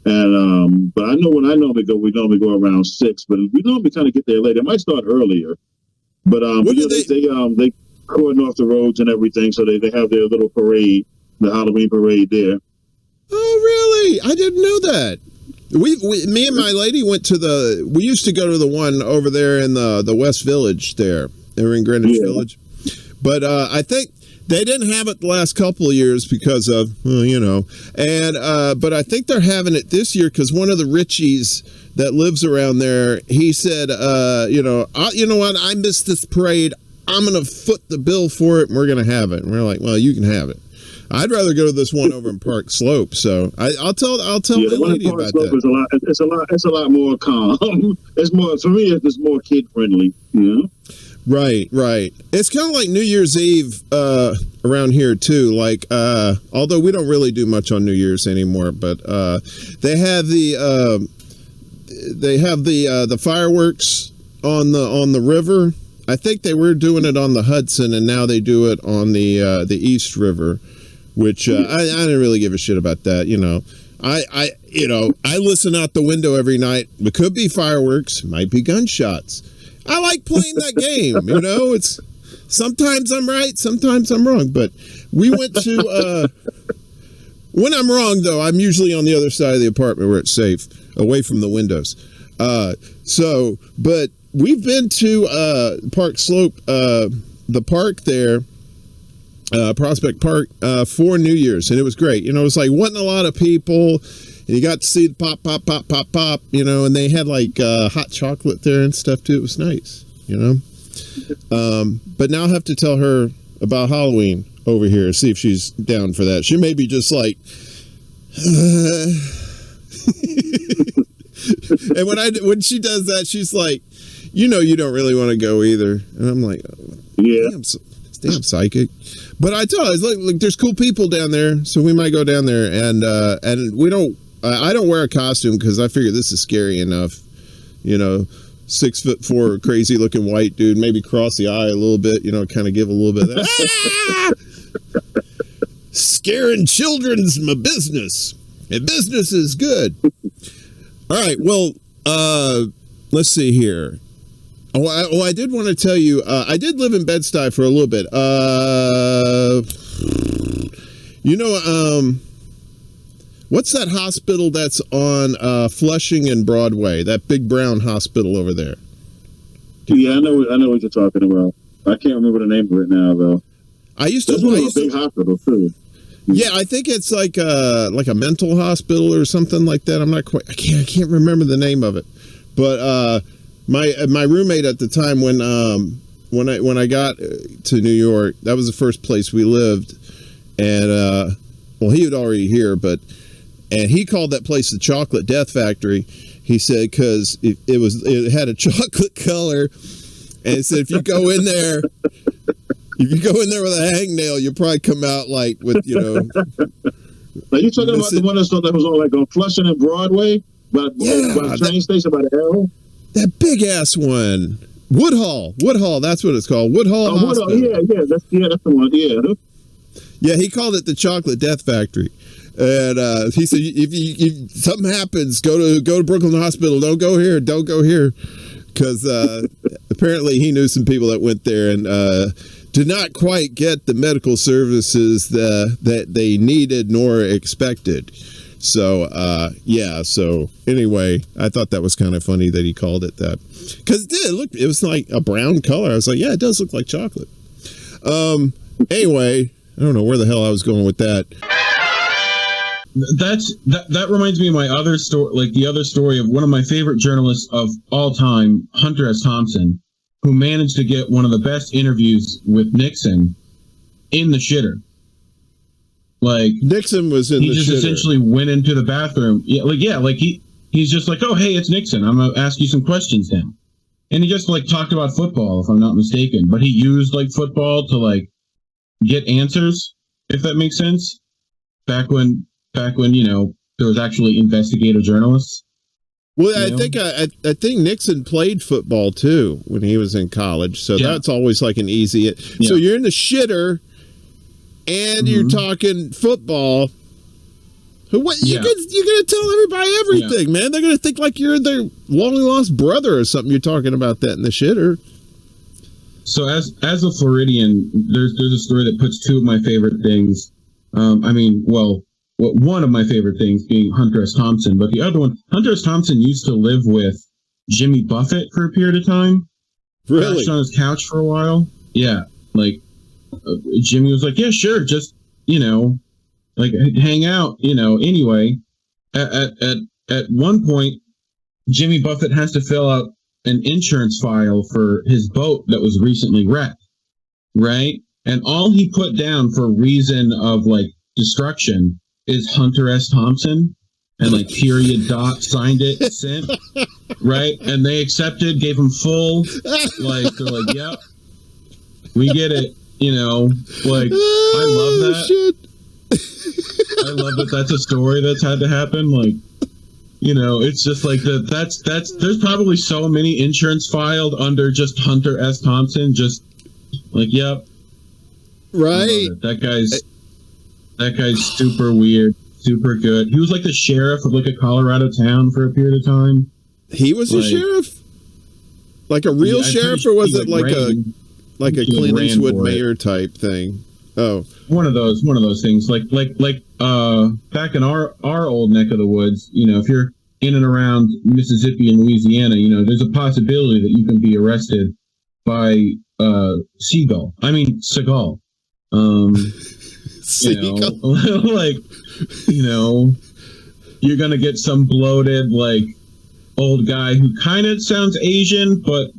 And but I know when I normally go, we normally go around 6, but we normally kind of get there later. It might start earlier, but they cordon off the roads and everything, so they have their little parade, the Halloween parade there. Oh, really? I didn't know that. Me and my lady went to we used to go to the one over there in the West Village there. They were in Greenwich Village, but I think they didn't have it the last couple of years because of, but I think they're having it this year because one of the Richies that lives around there, he said, you know what, I missed this parade. I'm going to foot the bill for it and we're going to have it. And we're like, well, you can have it. I'd rather go to this one over in Park Slope. So I'll tell my lady about that. It's a lot more calm. It's more, for me, it's more kid friendly, you know? Right. It's kind of like New Year's Eve around here too. Like, although we don't really do much on New Year's anymore, but they have the fireworks on the river. I think they were doing it on the Hudson, and now they do it on the East River, which I didn't really give a shit about that. You know, I listen out the window every night. It could be fireworks, might be gunshots. I like playing that game, you know. It's sometimes I'm right, sometimes I'm wrong. But we went to when I'm wrong, though, I'm usually on the other side of the apartment where it's safe, away from the windows. But we've been to Park Slope, the park there, Prospect Park, for New Year's, and it was great. You know, it was like wasn't a lot of people. And you got to see the pop, you know, and they had like hot chocolate there and stuff too. It was nice, you know. But now I'll have to tell her about Halloween over here, see if she's down for that. She may be just like, and when she does that, she's like, you know, you don't really want to go either. And I'm like, yeah, damn psychic. But I tell her, it's like there's cool people down there, so we might go down there, and we don't. I don't wear a costume because I figure this is scary enough. You know, 6'4", crazy looking white dude, maybe cross the eye a little bit, you know, kind of give a little bit of that. Scaring children's my business. And business is good. All right, well, let's see here. I did want to tell you, I did live in Bed-Stuy for a little bit. What's that hospital that's on Flushing and Broadway? That big brown hospital over there. Yeah, I know what you're talking about. I can't remember the name of it now, though. It's a big hospital too. Yeah, I think it's like a mental hospital or something like that. I'm not quite. I can't remember the name of it. But my roommate at the time when I got to New York, that was the first place we lived, and he was already here, and he called that place the Chocolate Death Factory. He said because it had a chocolate color, and he said if you go in there with a hangnail, you'll probably come out like with, you know. Are you talking about the one that was on like on Flushing and Broadway, by the train station by the L? That big ass one, Woodhall. That's what it's called. Woodhall Hospital. Yeah, that's the one. Yeah. Yeah, he called it the Chocolate Death Factory. And he said, if something happens, go to Brooklyn Hospital. Don't go here. Don't go here. Because apparently he knew some people that went there and did not quite get the medical services that they needed nor expected. So, so anyway, I thought that was kind of funny that he called it that. Because it was like a brown color. I was like, yeah, it does look like chocolate. Anyway, I don't know where the hell I was going with that. That reminds me of my other story, like the other story of one of my favorite journalists of all time, Hunter S. Thompson, who managed to get one of the best interviews with Nixon in the shitter. Like Nixon was in the shitter. He just essentially went into the bathroom. He's just like, oh, hey, it's Nixon. I'm going to ask you some questions now. And he just like talked about football, if I'm not mistaken. But he used like football to like get answers, if that makes sense. Back when there was actually investigative journalists. Well, I think Nixon played football too when he was in college, so that's always like an easy. So you're in the shitter, and you're talking football. You're gonna tell everybody everything, man. They're gonna think like you're their long lost brother or something. You're talking about that in the shitter. So as a Floridian, there's a story that puts two of my favorite things. One of my favorite things being Hunter S. Thompson, but the other one, Hunter S. Thompson used to live with Jimmy Buffett for a period of time. Really? Crashed on his couch for a while. Yeah. Jimmy was like, yeah, sure. Just, hang out, anyway. At one point, Jimmy Buffett has to fill out an insurance file for his boat that was recently wrecked. Right? And all he put down for reason of destruction is Hunter S. Thompson, and period dot signed it, sent, right? And they accepted, gave him full, they're like, yep, we get it, I love that. Shit. I love that that's a story that's had to happen. It's just like that's there's probably so many insurance filed under just Hunter S. Thompson, just yep. Right. That guy's super weird, super good. He was like the sheriff of a Colorado town for a period of time. He was a sheriff? Like a real sheriff, or was it like a Clint Eastwood mayor type thing? Oh. One of those things. Back in our old neck of the woods, if you're in and around Mississippi and Louisiana, there's a possibility that you can be arrested by Seagull. You're gonna get some bloated old guy who kind of sounds Asian but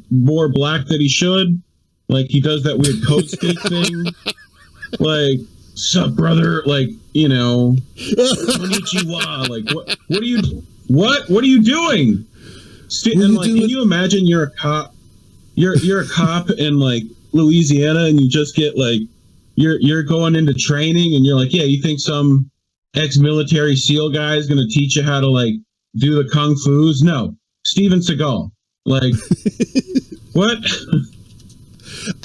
more black than he should. He does that weird code speak thing. Sup, brother? Konnichiwa. What are you doing? Can you imagine you're a cop? You're a cop in Louisiana, and you just get you're going into training, and you're like, yeah, you think some ex-military SEAL guy is going to teach you how to do the kung fu's? No, Steven Seagal. What?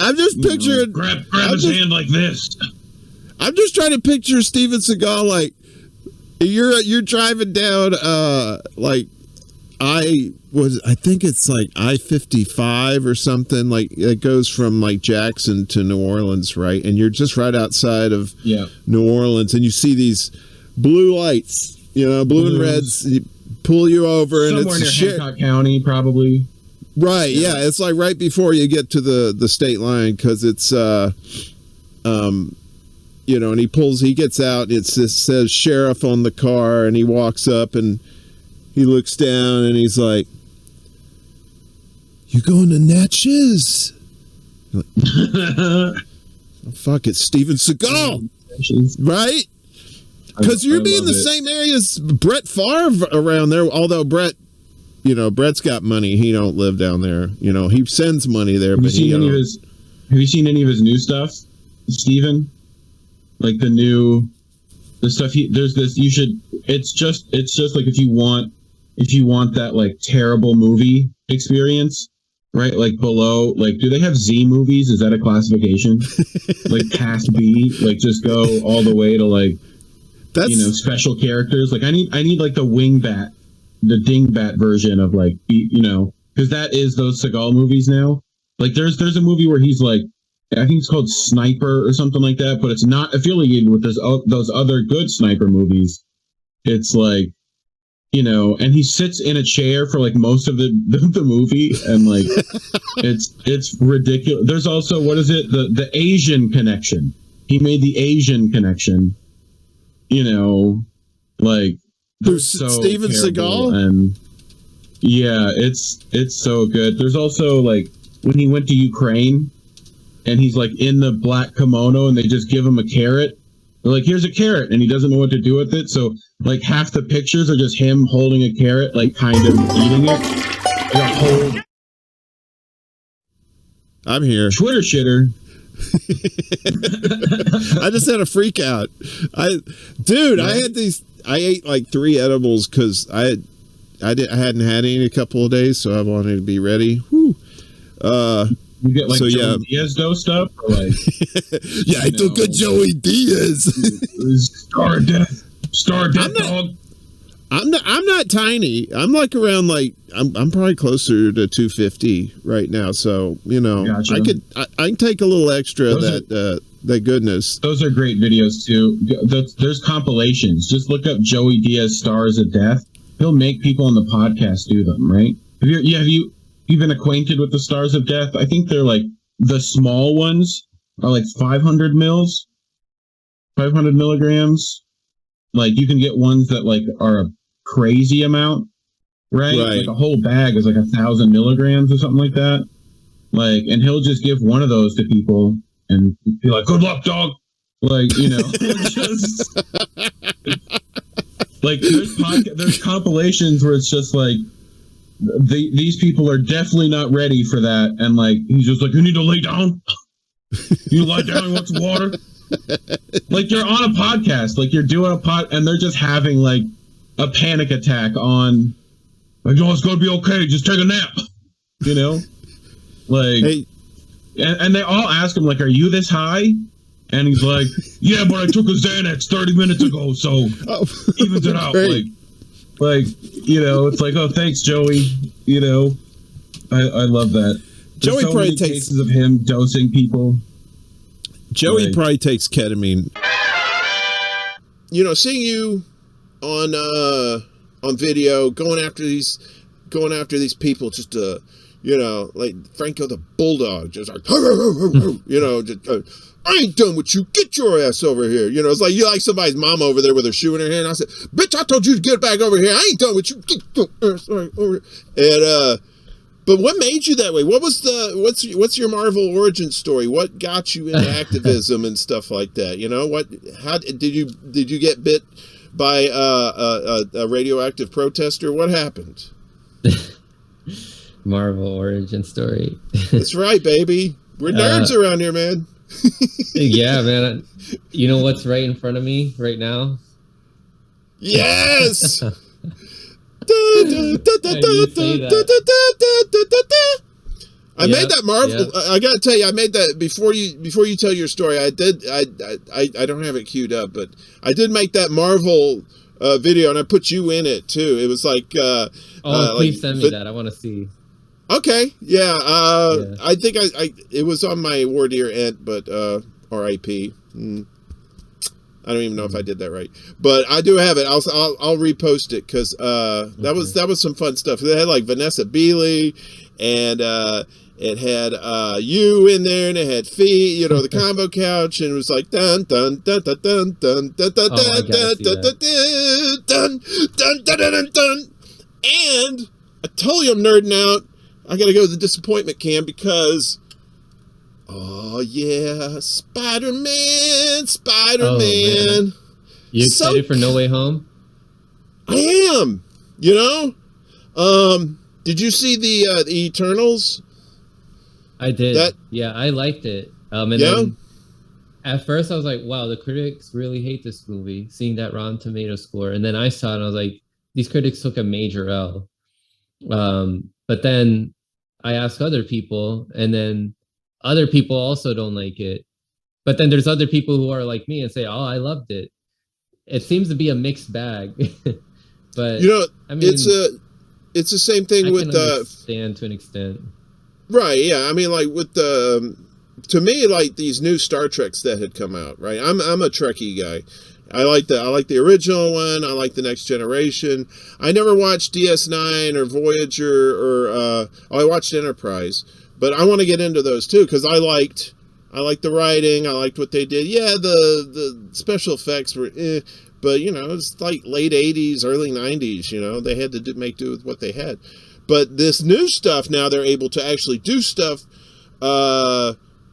I'm just picturing grab his hand like this. I'm just trying to picture Steven Seagal you're driving down I think it's I-55 or something, it goes from Jackson to New Orleans, right? And you're just right outside of New Orleans, and you see these blue lights, blue and reds, pull you over, somewhere and it's near Hancock County, probably. Right, yeah, it's right before you get to the state line, because it's and he gets out, it says sheriff on the car, and he walks up and he looks down and he's like, "You going to Natchez?" Oh, fuck, it's Steven Seagal, right? Because you're in the same area as Brett Favre around there. Although Brett's got money, he don't live down there. He sends money there. Have you seen any of his new stuff, Steven? The stuff there's this. You should. It's just if you want that terrible movie experience, right? Below, do they have Z movies? Is that a classification? Past B? Just go all the way to special characters. Like I need like the Wingbat, the Dingbat version of like because that is those Seagal movies now. Like there's a movie where he's like, I think it's called Sniper or something like that, but it's not affiliated with those other good sniper movies. It's like, and he sits in a chair for like most of the movie, and like it's ridiculous. There's also, what is it, the Asian Connection. He made the Asian Connection. Like who's so Steven terrible. Seagal? And yeah, it's so good. There's also like when he went to Ukraine and he's like in the black kimono and they just give him a carrot. They're like, here's a carrot, and he doesn't know what to do with it. So like half the pictures are just him holding a carrot, like kind of eating it. I'm here. Twitter shitter. I just had a freak out. I ate like 3 edibles because I hadn't had any in a couple of days, so I wanted to be ready. Whew. You get like Joey Diaz dosed up, or like yeah, I took a Joey Diaz. Star death dog. I'm not tiny. I'm like around like I'm probably closer to 250 right now. So gotcha. I can take a little extra that goodness. Those are great videos too. There's compilations. Just look up Joey Diaz Stars of Death. He'll make people on the podcast do them, right? Have you been acquainted with the Stars of Death? I think they're like the small ones are like 500 milligrams. Like you can get ones that like are a crazy amount, right? Like a whole bag is like 1,000 milligrams or something like that. Like, and he'll just give one of those to people and be like, "Good luck, dog." Like, just like there's compilations where it's just like these people are definitely not ready for that, and like he's just like, "You need to lay down. You lie down and want some water." Like you're on a podcast, like you're doing a pod, and they're just having like a panic attack on, like, it's gonna be okay, just take a nap, like, hey. And they all ask him like, "Are you this high?" And he's like, "Yeah, but I took a Xanax 30 minutes ago, so evens it out." Like it's like, "Oh, thanks, Joey." I love that. Joey so probably many takes cases of him dosing people. Joey probably takes ketamine. Seeing you on video going after these people, just like Franco the Bulldog, just like I ain't done with you. Get your ass over here. It's like you like somebody's mom over there with her shoe in her hand. I said, "Bitch, I told you to get back over here. I ain't done with you. Get your ass over here." And but what made you that way? What was what's your Marvel origin story? What got you into activism and stuff like that? How did you get bit by a radioactive protester? What happened? Marvel origin story. That's right, baby. We're nerds around here, man. Yeah, man. You know what's right in front of me right now? Yes. I made that Marvel. I gotta tell you, I made that before you tell your story. I don't have it queued up, but I did make that Marvel video, and I put you in it too. It was like please send me that. I want to see. Okay, yeah. I think it was on my War Deer Ent, but R.I.P. I don't even know if I did that right, but I do have it. I'll repost it because that was some fun stuff. They had like Vanessa Beeley, and it had you in there, and it had Fee, the combo couch, and it was like dun dun dun dun dun dun dun dun dun dun dun dun dun dun. And I told you I'm nerding out. I gotta go to the disappointment cam because. Oh yeah, Spider-Man! Oh, you excited for No Way Home? I am. Did you see the Eternals? I did. Yeah, I liked it. Then at first I was like, wow, the critics really hate this movie. Seeing that Rotten Tomato score, and then I saw it and I was like, these critics took a major L. But then I asked other people, and then other people also don't like it. But then there's other people who are like me and say, "Oh, I loved it." it seems to be a mixed bag. But I mean, it's the same thing I with can understand to an extent. Right, yeah. I mean, like with to me, like these new Star Treks that had come out, right? I'm a Trekkie guy. I like the original one. I like the Next Generation. I never watched DS9 or Voyager or I watched Enterprise, but I want to get into those too because I liked the writing. I liked what they did. Yeah, the special effects were, but it's like late '80s, early '90s. They had to make do with what they had. But this new stuff now, they're able to actually do stuff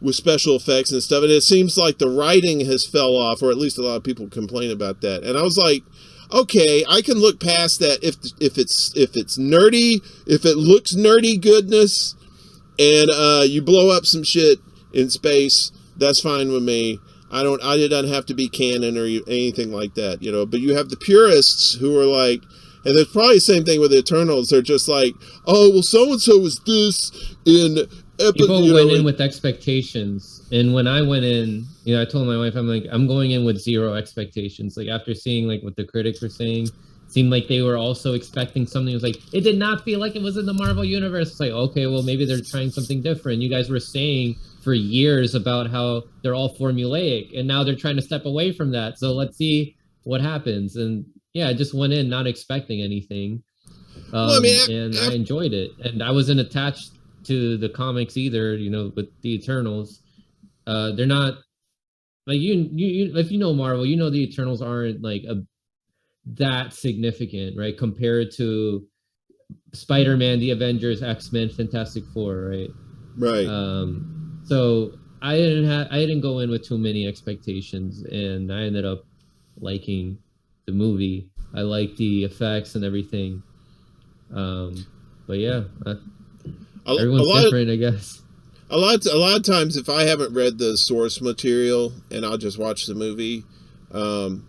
with special effects and stuff, and it seems like the writing has fell off, or at least a lot of people complain about that. And I was like, okay, I can look past that if it's nerdy, if it looks nerdy goodness, and you blow up some shit in space, that's fine with me. It doesn't have to be canon or anything like that, But you have the purists who are like. And there's probably the same thing with the Eternals. They're just like, oh, well, so-and-so was this in... People went in with expectations. And when I went in, I told my wife, I'm like, I'm going in with zero expectations. Like, after seeing, like, what the critics were saying, it seemed like they were also expecting something. It was like, it did not feel like it was in the Marvel Universe. It's like, okay, well, maybe they're trying something different. You guys were saying for years about how they're all formulaic, and now they're trying to step away from that. So let's see what happens. And yeah, I just went in not expecting anything, and I enjoyed it. And I wasn't attached to the comics either. With the Eternals, they're not like you. If you know Marvel, the Eternals aren't like that significant, right? Compared to Spider-Man, the Avengers, X-Men, Fantastic Four, right? Right. So I didn't go in with too many expectations, and I ended up liking the movie. I like the effects and everything. But yeah, everyone's different, I guess. A lot of times, if I haven't read the source material and I'll just watch the movie, I'll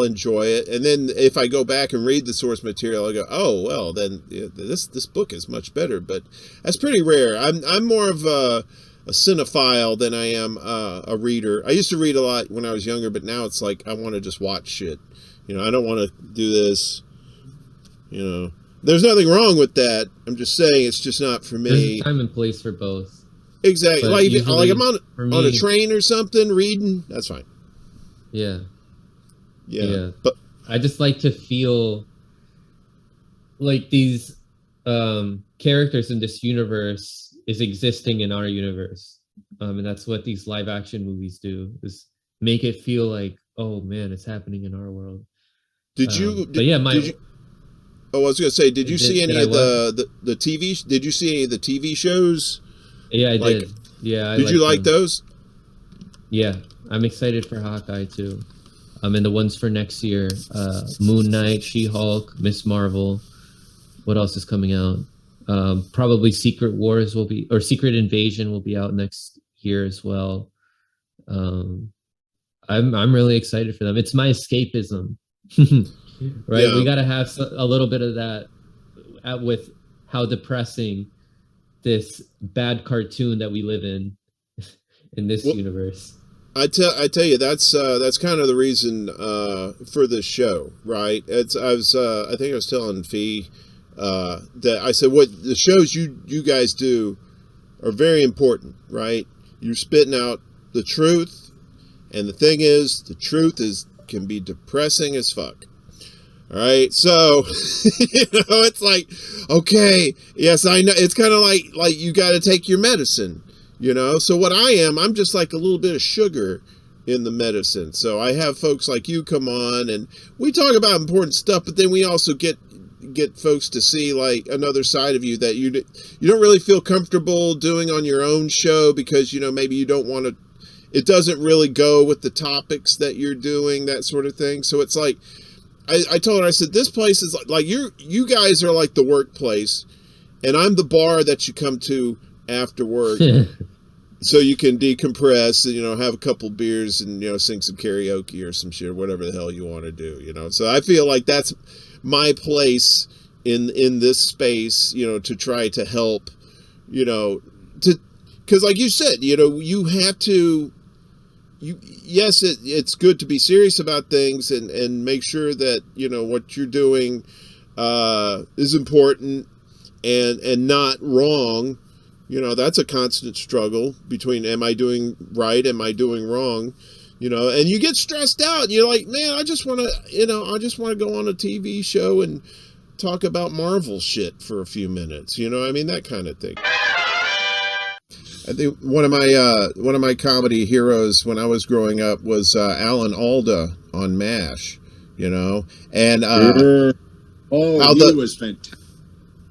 enjoy it. And then if I go back and read the source material, I go, oh well, then this book is much better. But that's pretty rare. I'm more of a cinephile than I am a reader. I used to read a lot when I was younger, but now it's like I want to just watch shit. I don't want to do this. There's nothing wrong with that. I'm just saying it's just not for me. There's a time and place for both. Exactly. Like I'm on a train or something reading. That's fine. Yeah. Yeah. But I just like to feel like these characters in this universe is existing in our universe, and that's what these live action movies do, is make it feel like, oh man, it's happening in our world. I was gonna say, did you see any of the TV? Did you see any of the TV shows? Yeah, I did. Yeah, did you like those? Yeah, I'm excited for Hawkeye too. And the ones for next year: Moon Knight, She-Hulk, Miss Marvel. What else is coming out? Probably Secret Invasion will be out next year as well. I'm really excited for them. It's my escapism, right? Yeah. We got to have a little bit of that with how depressing this bad cartoon that we live in this universe. I tell you, that's kind of the reason for this show, right? I think I was telling Fee that I said, what the shows you guys do are very important, right? You're spitting out the truth, and the thing is, the truth can be depressing as fuck. All right, so it's like, okay, yes, I know. It's kind of like you got to take your medicine, So what I'm just like a little bit of sugar in the medicine. So I have folks like you come on, and we talk about important stuff, but then we also get folks to see like another side of you that you don't really feel comfortable doing on your own show because maybe you don't want to. It doesn't really go with the topics that you're doing, that sort of thing. So it's like. I told her, I said, this place is like you guys are like the workplace, and I'm the bar that you come to after work, so you can decompress and have a couple beers and sing some karaoke or some shit or whatever the hell you want to do. So I feel like that's my place in this space, to try to help, because like you said, you have to yes, it's good to be serious about things and make sure that, you know, what you're doing is important and not wrong. You know, that's a constant struggle between, am I doing right? Am I doing wrong? You know, and you get stressed out. And you're like, man, I just want to go on a TV show and talk about Marvel shit for a few minutes. You know, I mean, that kind of thing. I think one of my comedy heroes when I was growing up was Alan Alda on MASH. You know, and he was fantastic.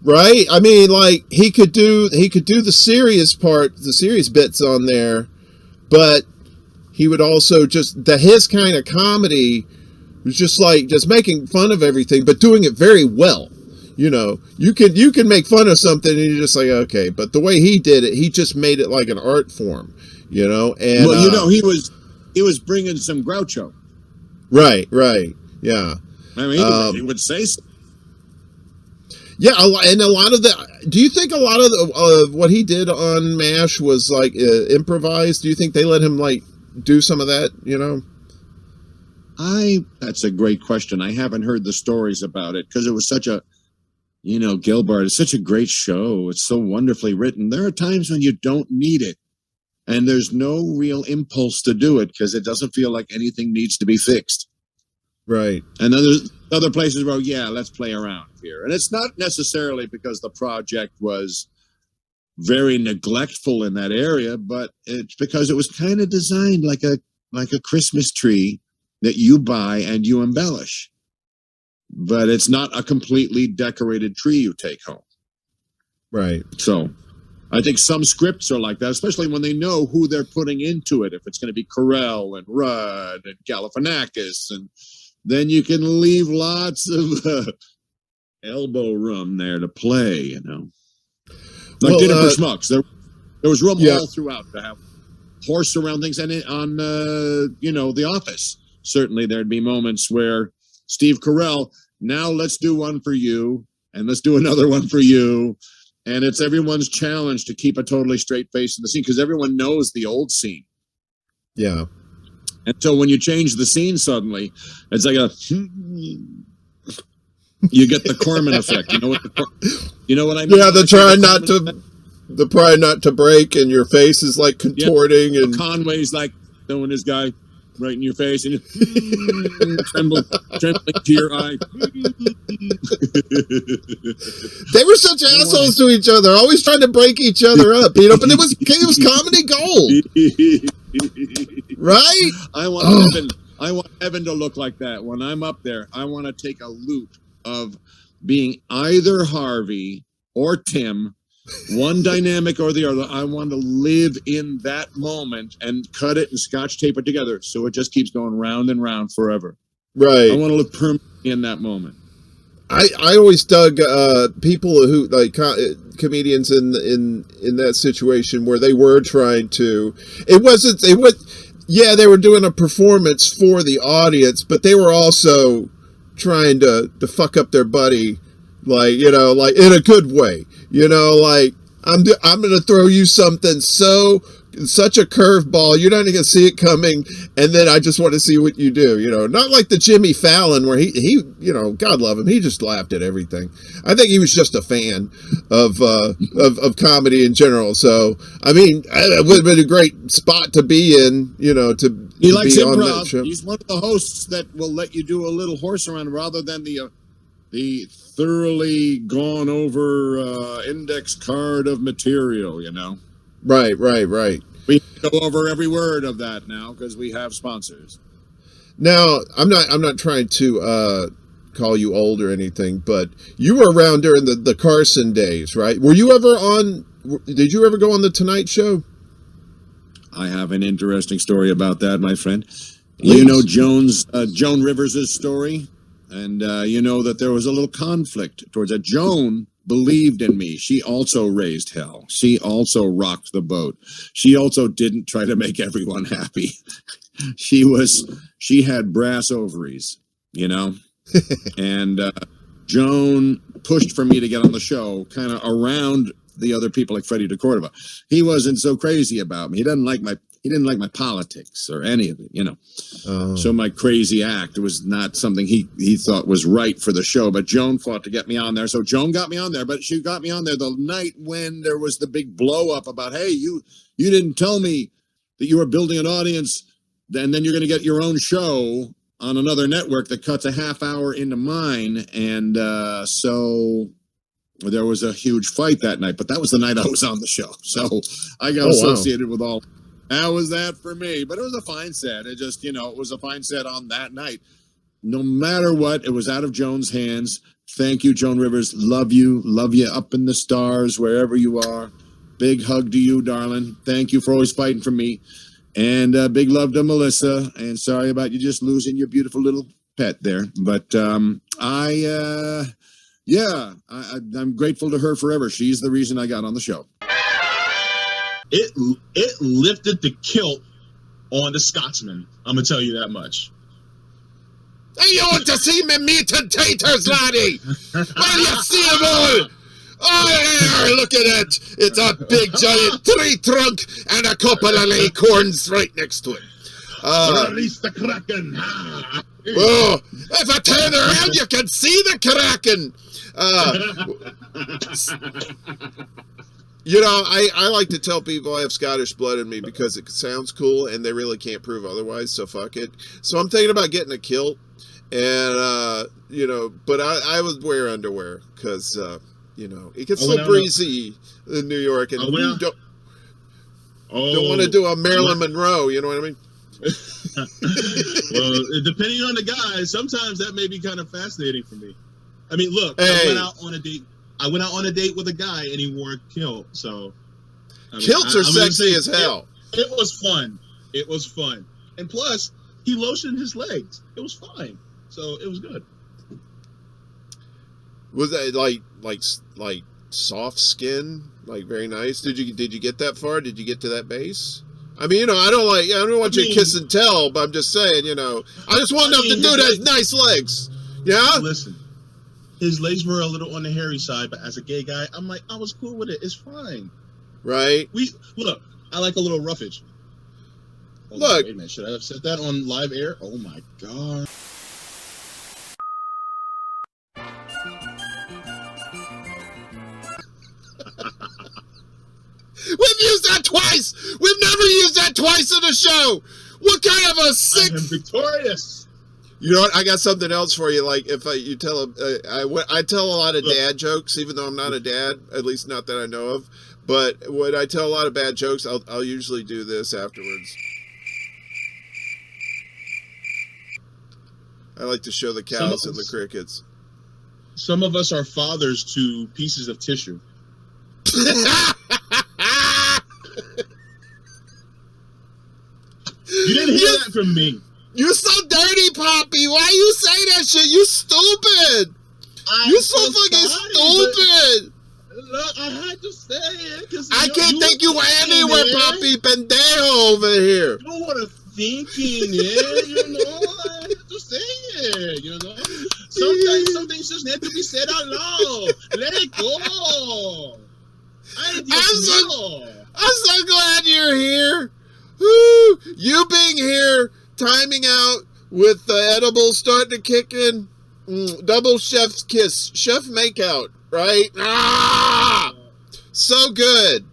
Right? I mean, like he could do the serious part, the serious bits on there, but he would also his kind of comedy was just making fun of everything, but doing it very well. You know, you can make fun of something and you're just like, okay, but the way he did it, he just made it like an art form, you know. And well, you know, he was bringing some Groucho. Right, yeah. I mean, he would say so. Yeah, and a lot of do you think a lot of what he did on MASH was like improvised? Do you think they let him like do some of that, you know? That's a great question. I haven't heard the stories about it because it was such a, you know, Gilbert, it's such a great show. It's so wonderfully written. There are times when you don't need it and there's no real impulse to do it because it doesn't feel like anything needs to be fixed. Right. And then there's other places where, yeah, let's play around here. And it's not necessarily because the project was very neglectful in that area, but it's because it was kind of designed like a Christmas tree that you buy and you embellish. But it's not a completely decorated tree you take home. Right. So I think some scripts are like that, especially when they know who they're putting into it. If it's going to be Carell and Rudd and Galifianakis, and then you can leave lots of elbow room there to play, you know. Like Dinner for Schmucks. There was room all throughout to have horse around things. And on, you know, The Office, certainly there'd be moments where Steve Carell, now let's do one for you, and let's do another one for you. And it's everyone's challenge to keep a totally straight face in the scene because everyone knows the old scene. Yeah. And so when you change the scene suddenly, it's like you get the Corman effect. You know what I mean? Yeah, the try not to break, and your face is like contorting, and Conway's like throwing his guy right in your face, and trembling to your eye. They were such assholes to each other, always trying to break each other up, you know. But it was comedy gold. Right? I want Evan to look like that. When I'm up there, I want to take a loop of being either Harvey or Tim, one dynamic or the other. I want to live in that moment and cut it and scotch tape it together so it just keeps going round and round forever. Right. I want to live permanently in that moment. I always dug people who like comedians in that situation where they were trying to. They were doing a performance for the audience, but they were also trying to fuck up their buddy, like, you know, like in a good way, you know, like I'm going to throw you something such a curveball, you're not even gonna see it coming, and then I just want to see what you do, you know. Not like the Jimmy Fallon where he you know, God love him, he just laughed at everything. I think he was just a fan of comedy in general. So I mean, it would have been a great spot to be in, you know, he likes be improv. on that show. He's one of the hosts that will let you do a little horse around rather than the thoroughly gone over index card of material, you know. Right. We go over every word of that now because we have sponsors. Now, I'm not trying to call you old or anything, but you were around during the Carson days, right? Were you ever on? Did you ever go on the Tonight Show? I have an interesting story about that, my friend. Please. You know Joan Rivers' story, and you know that there was a little conflict towards that. Joan believed in me. She also raised hell. She also rocked the boat. She also didn't try to make everyone happy. She had brass ovaries, you know. And Joan pushed for me to get on the show, kind of around the other people like Freddie DeCordova. He wasn't so crazy about me. He doesn't like he didn't like my politics or any of it, you know. So my crazy act was not something he thought was right for the show. But Joan fought to get me on there. So Joan got me on there, but she got me on there the night when there was the big blow up about, hey, you didn't tell me that you were building an audience, and then you're going to get your own show on another network that cuts a half hour into mine. And so there was a huge fight that night, but that was the night I was on the show. So I got associated with all. That was that for me, but it was a fine set. It just, you know, it was a fine set on that night. No matter what, it was out of Joan's hands. Thank you, Joan Rivers. Love you up in the stars, wherever you are. Big hug to you, darling. Thank you for always fighting for me. And big love to Melissa. And sorry about you just losing your beautiful little pet there. But I'm grateful to her forever. She's the reason I got on the show. It lifted the kilt on the Scotsman. I'm gonna tell you that much. Hey, you want to see me meat and taters, laddie? Well, you see them all. Oh, look at it. It's a big giant tree trunk and a couple of acorns right next to it. Release the Kraken. Oh, if I turn around, you can see the Kraken. You know, I like to tell people I have Scottish blood in me because it sounds cool and they really can't prove otherwise, so fuck it. So I'm thinking about getting a kilt, and, you know, but I would wear underwear because, you know, it gets so breezy in New York, and you don't want to do a Marilyn Monroe, you know what I mean? Well, depending on the guy, sometimes that may be kind of fascinating for me. I mean, look, hey. I went out on a date with a guy and he wore a kilt. So kilts are sexy as hell. It was fun. It was fun. And plus, he lotioned his legs. It was fine. So it was good. Was that like soft skin? Like very nice? Did you get that far? Did you get to that base? I mean, you know, I don't want you to kiss and tell, but I'm just saying, you know, I just want enough to do that nice legs. Yeah? Listen. His legs were a little on the hairy side, but as a gay guy, I'm like, I was cool with it. It's fine. Right? Look, I like a little roughage. Look. Wait a minute, should I have said that on live air? Oh my God. We've used that twice. We've never used that twice in the show. What kind of a sick? I am victorious. You know what? I got something else for you. Like if you tell them, I tell a lot of dad jokes, even though I'm not a dad, at least not that I know of. But when I tell a lot of bad jokes, I'll usually do this afterwards. I like to show the cows and the crickets. Some of us are fathers to pieces of tissue. You didn't hear that from me. You're so dirty, Poppy. Why you say that shit? You stupid. You're so fucking stupid. Look, I had to say it. I can't take you anywhere, Poppy. Pendejo over here. You don't want to think in it, you know. I had to say it, you know. Sometimes some things just need to be said out loud. Let it go. I'm so glad you're here. Woo. You being here, timing out with the edibles starting to kick in. Double chef's kiss. Chef makeout, right? Ah! So good.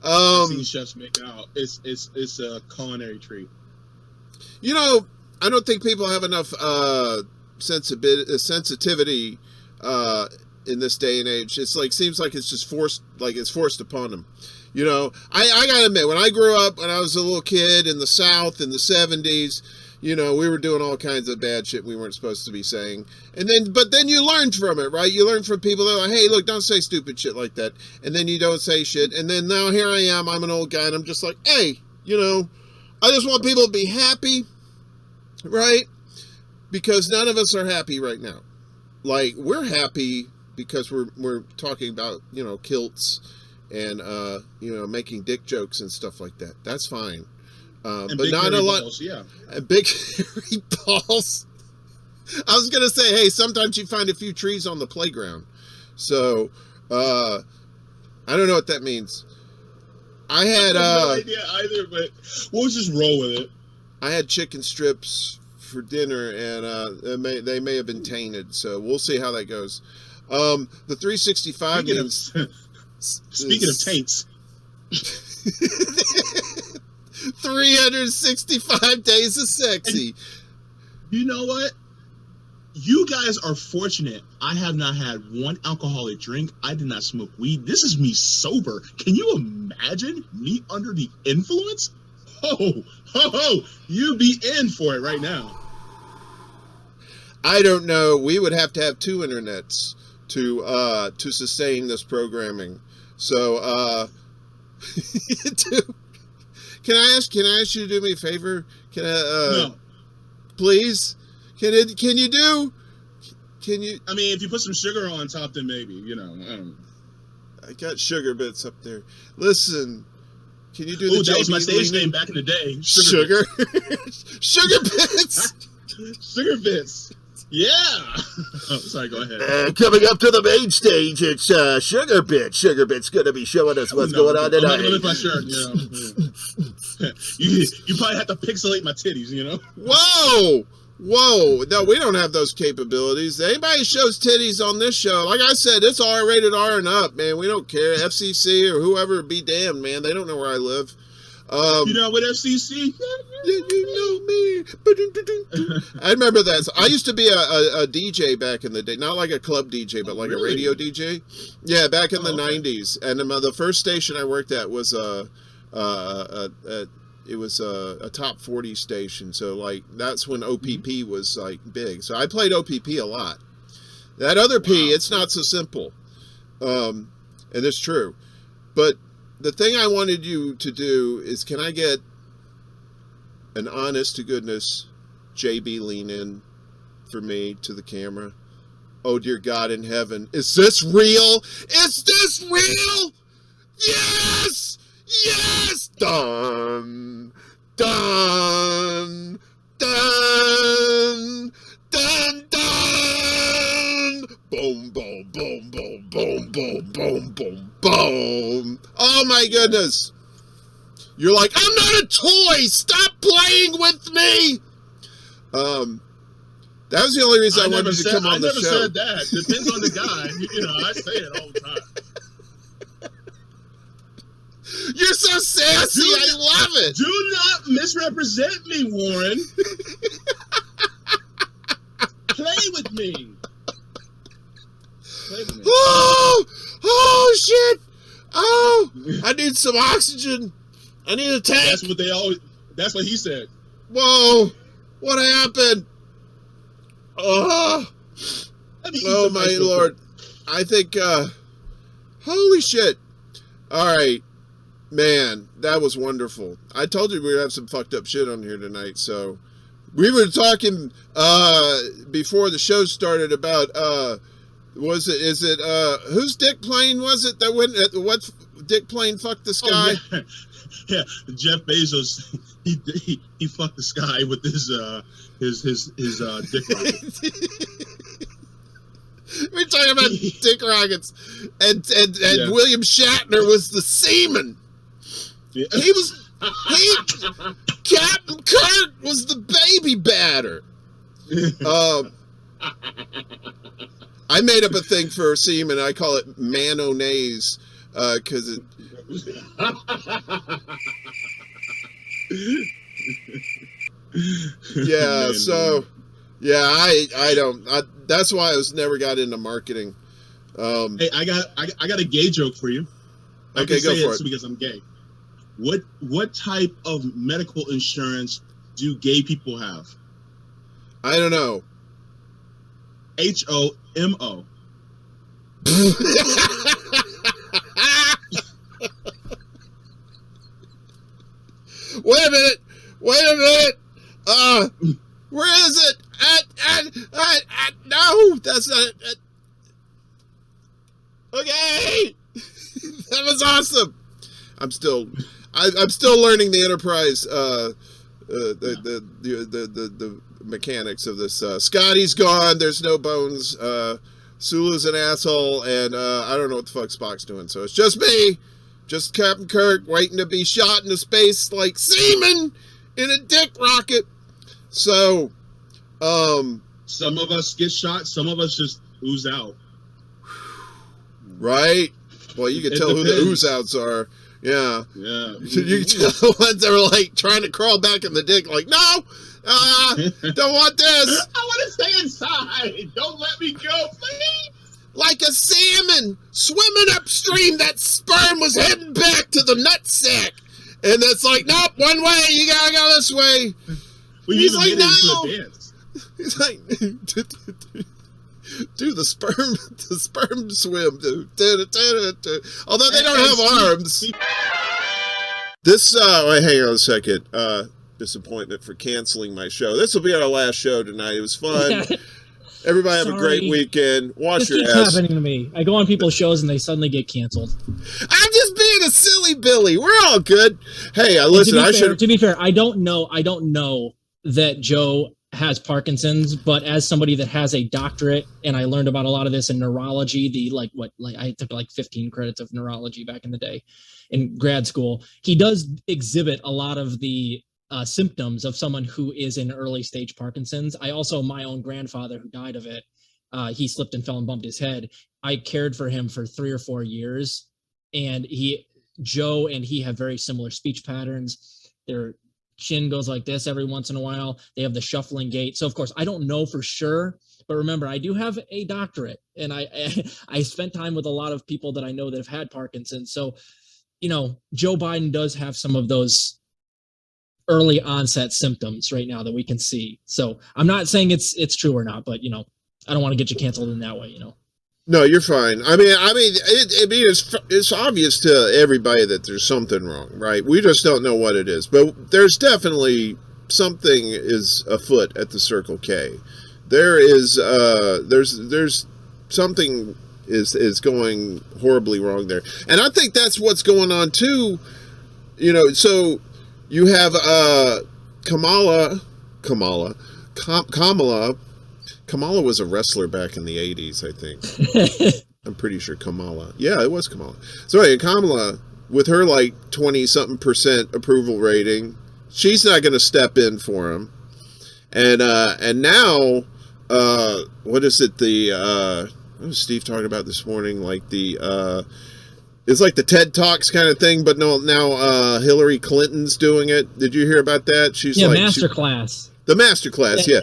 I've seen chefs make out. It's a culinary treat. You know, I don't think people have enough sensitivity in this day and age. It's like seems like it's just forced, like it's forced upon them. You know, I gotta admit, when I grew up, when I was a little kid in the South in the 70s, you know, we were doing all kinds of bad shit we weren't supposed to be saying. But then you learned from it, right? You learn from people that are like, hey, look, don't say stupid shit like that. And then you don't say shit. And then now here I am, I'm an old guy, and I'm just like, hey, you know, I just want people to be happy, right? Because none of us are happy right now. Like, we're happy because we're talking about, you know, kilts and, you know, making dick jokes and stuff like that. That's fine. But not a lot. Balls, yeah. Big hairy balls. I was gonna say, hey, sometimes you find a few trees on the playground. So, I don't know what that means. I had no idea either, but we'll just roll with it. I had chicken strips for dinner, and they may have been tainted, so we'll see how that goes. The 365 means. Speaking of taints. 365 days of sexy. And you know what? You guys are fortunate. I have not had one alcoholic drink. I did not smoke weed. This is me sober. Can you imagine me under the influence? You'd be in for it right now. I don't know. We would have to have two internets to sustain this programming. So, can I ask you to do me a favor? No. Please? Can you I mean, if you put some sugar on top, then maybe, I don't know. I got sugar bits up there. Listen, can you do the that was my stage name back in the day. Sugar Sugar bits. Sugar bits. Yeah. Oh, sorry, go ahead. Coming up to the main stage, it's Sugar Bit. Sugar Bit's going to be showing us what's going on tonight. I'm not going to lift my shirt, you probably have to pixelate my titties, Whoa! No, we don't have those capabilities. Anybody shows titties on this show, like I said, it's R-rated R and up, man. We don't care. FCC or whoever be damned, man. They don't know where I live. You know what, FCC? You know me. I remember that. I used to be a DJ back in the day, not like a club DJ, but like a radio DJ. Yeah, back in the 90s. And the first station I worked at was a top 40 station. So like that's when OPP was like big. So I played OPP a lot. That other P, it's not so simple. And it's true. But the thing I wanted you to do is, can I get an honest to goodness JB lean in for me to the camera? Oh, dear God in heaven. Is this real? Is this real? Yes! Yes! Dun, dun, dun, dun, dun. Boom, boom, boom, boom, boom, boom, boom, boom, boom. Oh, my goodness. You're like, I'm not a toy. Stop playing with me. That was the only reason I wanted you to come on the show. I never said that. Depends on the guy. I say it all the time. You're so sassy. I love it. Do not misrepresent me, Warren. Play with me. Oh, shit. Oh, I need some oxygen. I need a tank. That's what he said. Whoa. What happened? Oh my Lord. I think, holy shit. All right. Man, that was wonderful. I told you we would have some fucked up shit on here tonight. So we were talking before the show started about whose dick plane was it that went what dick plane fucked the sky? Oh, yeah. Jeff Bezos he fucked the sky with his dick rocket. We're talking about dick rockets, and William Shatner was the seaman. Yeah. Captain Kirk was the baby batter. I made up a thing for seaman. I call it mayonnaise because it. Yeah. So. Yeah, I don't. That's why I never got into marketing. Hey, I got a gay joke for you. Okay, go for it. Because I'm gay. What type of medical insurance do gay people have? I don't know. HOMO. Wait a minute. Where is it? No, that's not it. Okay. That was awesome. I'm still learning the Enterprise, the mechanics of this. Scotty's gone. There's no bones. Sulu's an asshole, and I don't know what the fuck Spock's doing. So it's just me. Just Captain Kirk waiting to be shot into space like semen in a dick rocket. So, some of us get shot, some of us just ooze out. Right? Well, you can tell who the ooze outs are. Yeah. Yeah. You can tell the ones that were like trying to crawl back in the dick, like, no, don't want this. I want to stay inside. Don't let me go, please. Like a salmon swimming upstream, that sperm was heading back to the nutsack. And it's like, nope, one way, you gotta go this way. He's like, no. He's like, do the sperm swim, dude. Although they don't have arms. This, wait, hang on a second. Disappointment for canceling my show. This will be our last show tonight. It was fun. Everybody have a great weekend. Wash your ass. This happening to me. I go on people's shows and they suddenly get canceled. I'm just being a silly Billy. We're all good. Hey, listen, To be fair, I don't know that Joe has Parkinson's, but as somebody that has a doctorate, and I learned about a lot of this in neurology, I took like 15 credits of neurology back in the day in grad school. He does exhibit a lot of the symptoms of someone who is in early stage Parkinson's. I also, my own grandfather who died of it, he slipped and fell and bumped his head. I cared for him for 3 or 4 years, and Joe and he have very similar speech patterns. Their chin goes like this every once in a while. They have the shuffling gait. So of course, I don't know for sure, but remember, I do have a doctorate, and I spent time with a lot of people that I know that have had Parkinson's. So, Joe Biden does have some of those early onset symptoms right now that we can see. So I'm not saying it's true or not, but I don't want to get you canceled in that way. No, you're fine. I mean, it's obvious to everybody that there's something wrong, right? We just don't know what it is, but there's definitely something is afoot at the Circle K. There is, there's something is going horribly wrong there, and I think that's what's going on too. So you have Kamala was a wrestler back in the 80s, I think. I'm pretty sure Kamala. Yeah, it was Kamala. So anyway, Kamala, with her like 20-something% approval rating, she's not going to step in for him. And now, what is it? What was Steve talking about this morning? Like it's like the TED Talks kind of thing, but no, now Hillary Clinton's doing it. Did you hear about that? She's like masterclass. The masterclass, yeah.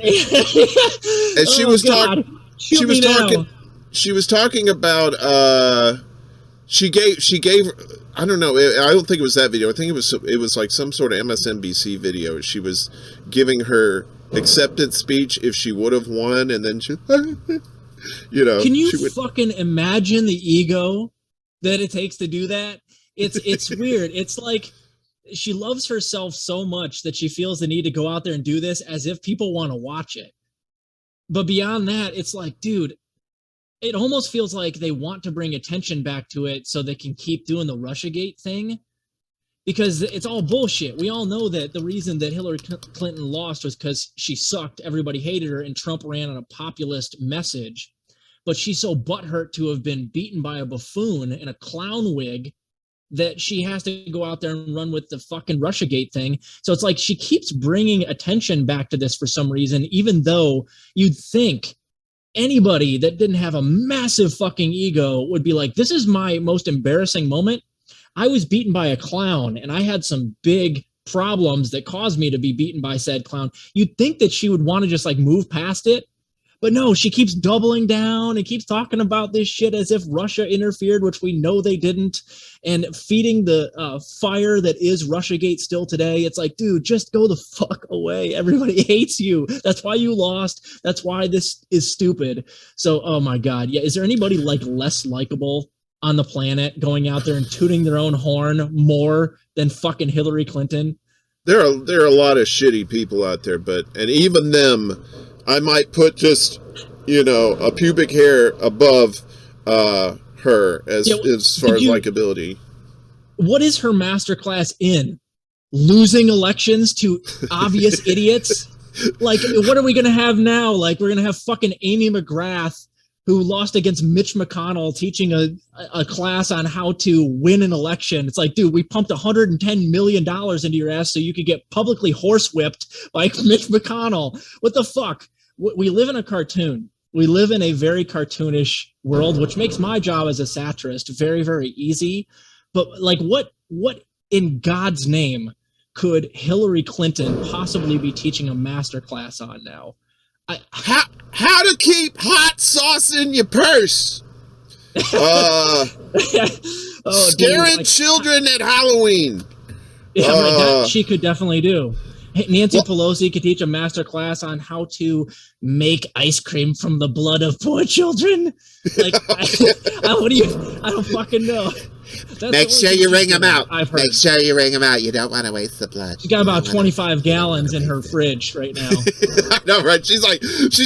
And she was talking. She was talking about. She gave. I don't know. I don't think it was that video. I think it was like some sort of MSNBC video. She was giving her acceptance speech if she would have won, and then she. Can you fucking imagine the ego that it takes to do that? It's weird. It's like she loves herself so much that she feels the need to go out there and do this as if people want to watch it. But beyond that, it's like, dude, it almost feels like they want to bring attention back to it so they can keep doing the Russiagate thing, because it's all bullshit. We all know that the reason that Hillary Clinton lost was because she sucked, everybody hated her, and Trump ran on a populist message. But she's so butthurt to have been beaten by a buffoon in a clown wig that she has to go out there and run with the fucking Russiagate thing. So it's like she keeps bringing attention back to this for some reason, even though you'd think anybody that didn't have a massive fucking ego would be like, this is my most embarrassing moment. I was beaten by a clown, and I had some big problems that caused me to be beaten by said clown. You'd think that she would want to just like move past it. But no, she keeps doubling down and keeps talking about this shit as if Russia interfered, which we know they didn't, and feeding the fire that is Russiagate still today. It's like, dude, just go the fuck away. Everybody hates you. That's why you lost. That's why this is stupid. So, oh my God. Yeah, is there anybody like less likable on the planet going out there and tooting their own horn more than fucking Hillary Clinton? There are a lot of shitty people out there, and even them, I might put just, a pubic hair above her as far as likability. What is her masterclass in? Losing elections to obvious idiots? Like, what are we going to have now? Like, we're going to have fucking Amy McGrath, who lost against Mitch McConnell teaching a class on how to win an election. It's like, dude, we pumped $110 million into your ass so you could get publicly horsewhipped by Mitch McConnell. What the fuck? We live in a cartoon. We live in a very cartoonish world, which makes my job as a satirist very, very easy. But like, what in God's name could Hillary Clinton possibly be teaching a master class on now? How to keep hot sauce in your purse. Scaring children at Halloween. Yeah, right, that she could definitely do. Nancy Pelosi could teach a master class on how to make ice cream from the blood of poor children. Like, I don't fucking know. Make sure you wring them out. Make sure you wring them out. You don't want to waste the blood. She's got about 25 gallons in her fridge right now. I know, right? She's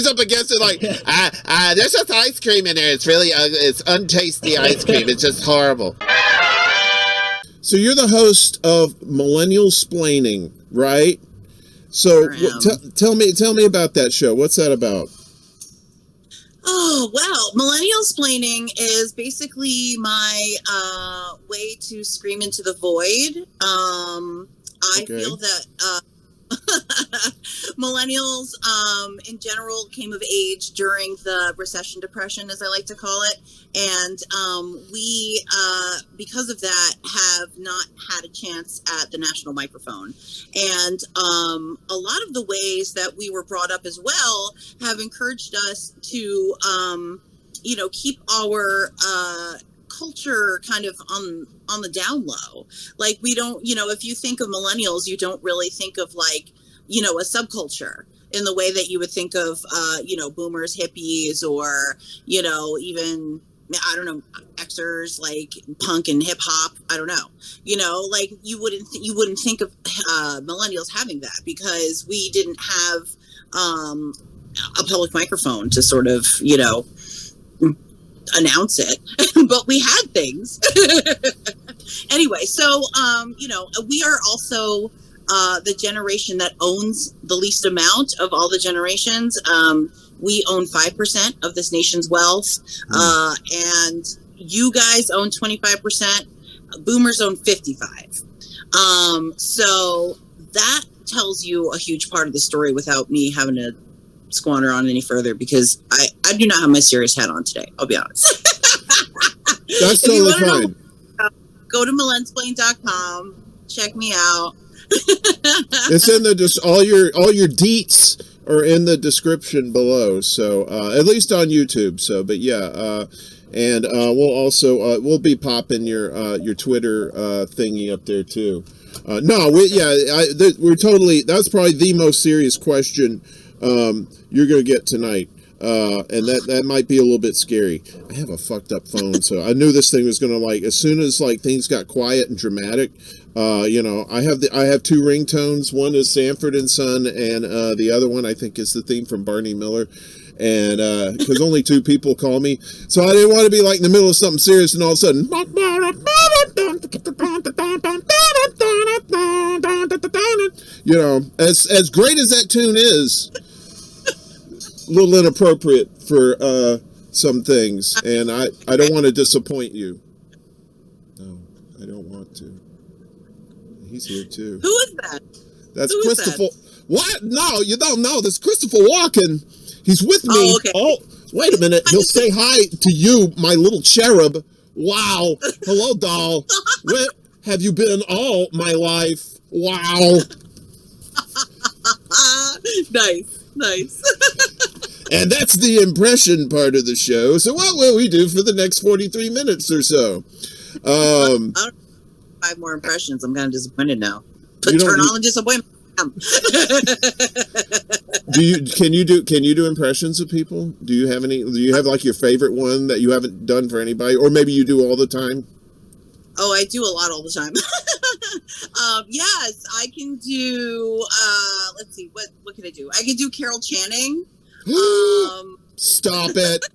up against it like, there's just ice cream in there. It's really, it's untasty ice cream. It's just horrible. So you're the host of Millennial Splaining, right? So tell me about that show. What's that about? Oh, well, Millennial Splaining is basically my way to scream into the void. I feel that millennials in general came of age during the recession depression, as I like to call it, and we because of that have not had a chance at the national microphone, and a lot of the ways that we were brought up as well have encouraged us to keep our culture kind of on the down low. Like, we don't, if you think of millennials, you don't really think of like, a subculture in the way that you would think of, boomers, hippies, or, even, I don't know, Xers, like punk and hip hop. I don't know, like you wouldn't think of millennials having that, because we didn't have a public microphone to sort of, announce it. But we had things. Anyway, so we are also the generation that owns the least amount of all the generations. We own 5% of this nation's wealth, and you guys own 25%. Boomers own 55%. So that tells you a huge part of the story without me having to squander on any further, because I do not have my serious hat on today. I'll be honest. That's totally fine. Go to milensplain.com. Check me out. It's in all your deets are in the description below. So at least on YouTube. So, but yeah, and we'll also we'll be popping your Twitter thingy up there too. We're totally. That's probably the most serious question you're gonna get tonight. And that might be a little bit scary. I have a fucked up phone, so I knew this thing was gonna, like, as soon as like things got quiet and dramatic, I have two ringtones. One is Sanford and Son, and the other one I think is the theme from Barney Miller. And because only two people call me, so I didn't want to be like in the middle of something serious and all of a sudden, as great as that tune is, a little inappropriate for some things, and I don't want to disappoint you. No, I don't want to. He's here too. Who is that? That's Christopher. What? No, you don't know. That's Christopher Walken. He's with me. Oh, okay. Oh, wait a minute. He'll say hi to you, my little cherub. Wow. Hello, doll. Where have you been all my life? Wow. Nice. And that's the impression part of the show. So what will we do for the next 43 minutes or so? 5 more impressions. I'm kind of disappointed now. Paternal and disappointment. Can you do impressions of people? Do you have like your favorite one that you haven't done for anybody, or maybe you do all the time? Oh, I do a lot all the time. Yes, I can do let's see, what can I do? I can do Carol Channing. Stop it.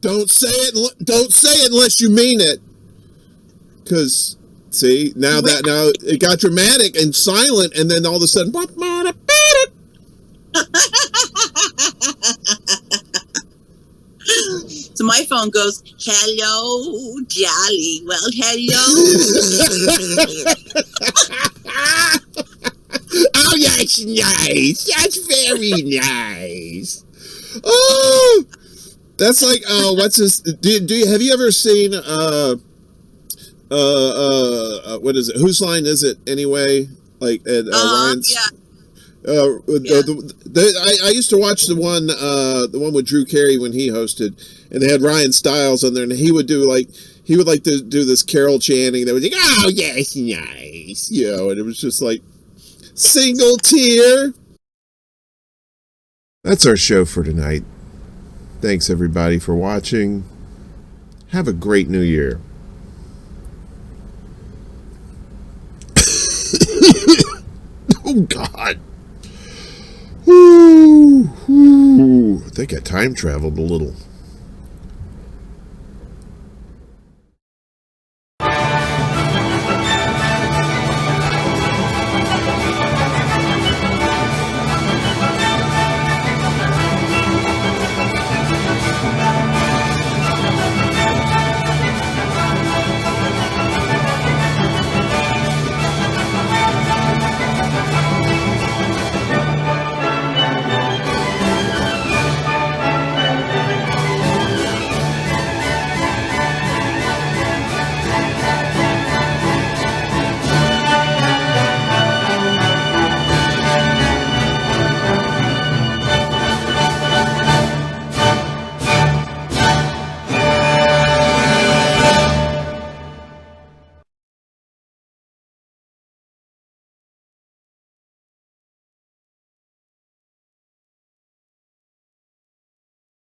Don't say it unless you mean it. Cause see, now it got dramatic and silent, and then all of a sudden my phone goes, hello, Jolly. Well, hello. Oh, that's nice. That's very nice. Oh, that's like, what's this? Have you ever seen, what is it? Whose line is it anyway? Like, Ryan's? Yeah. I used to watch the one with Drew Carey when he hosted, and they had Ryan Stiles on there, and he would do this carol chanting that was like, oh yes, nice, and it was just like single tear. That's our show for tonight. Thanks everybody for watching. Have a great new year. Oh God. I think I time traveled a little.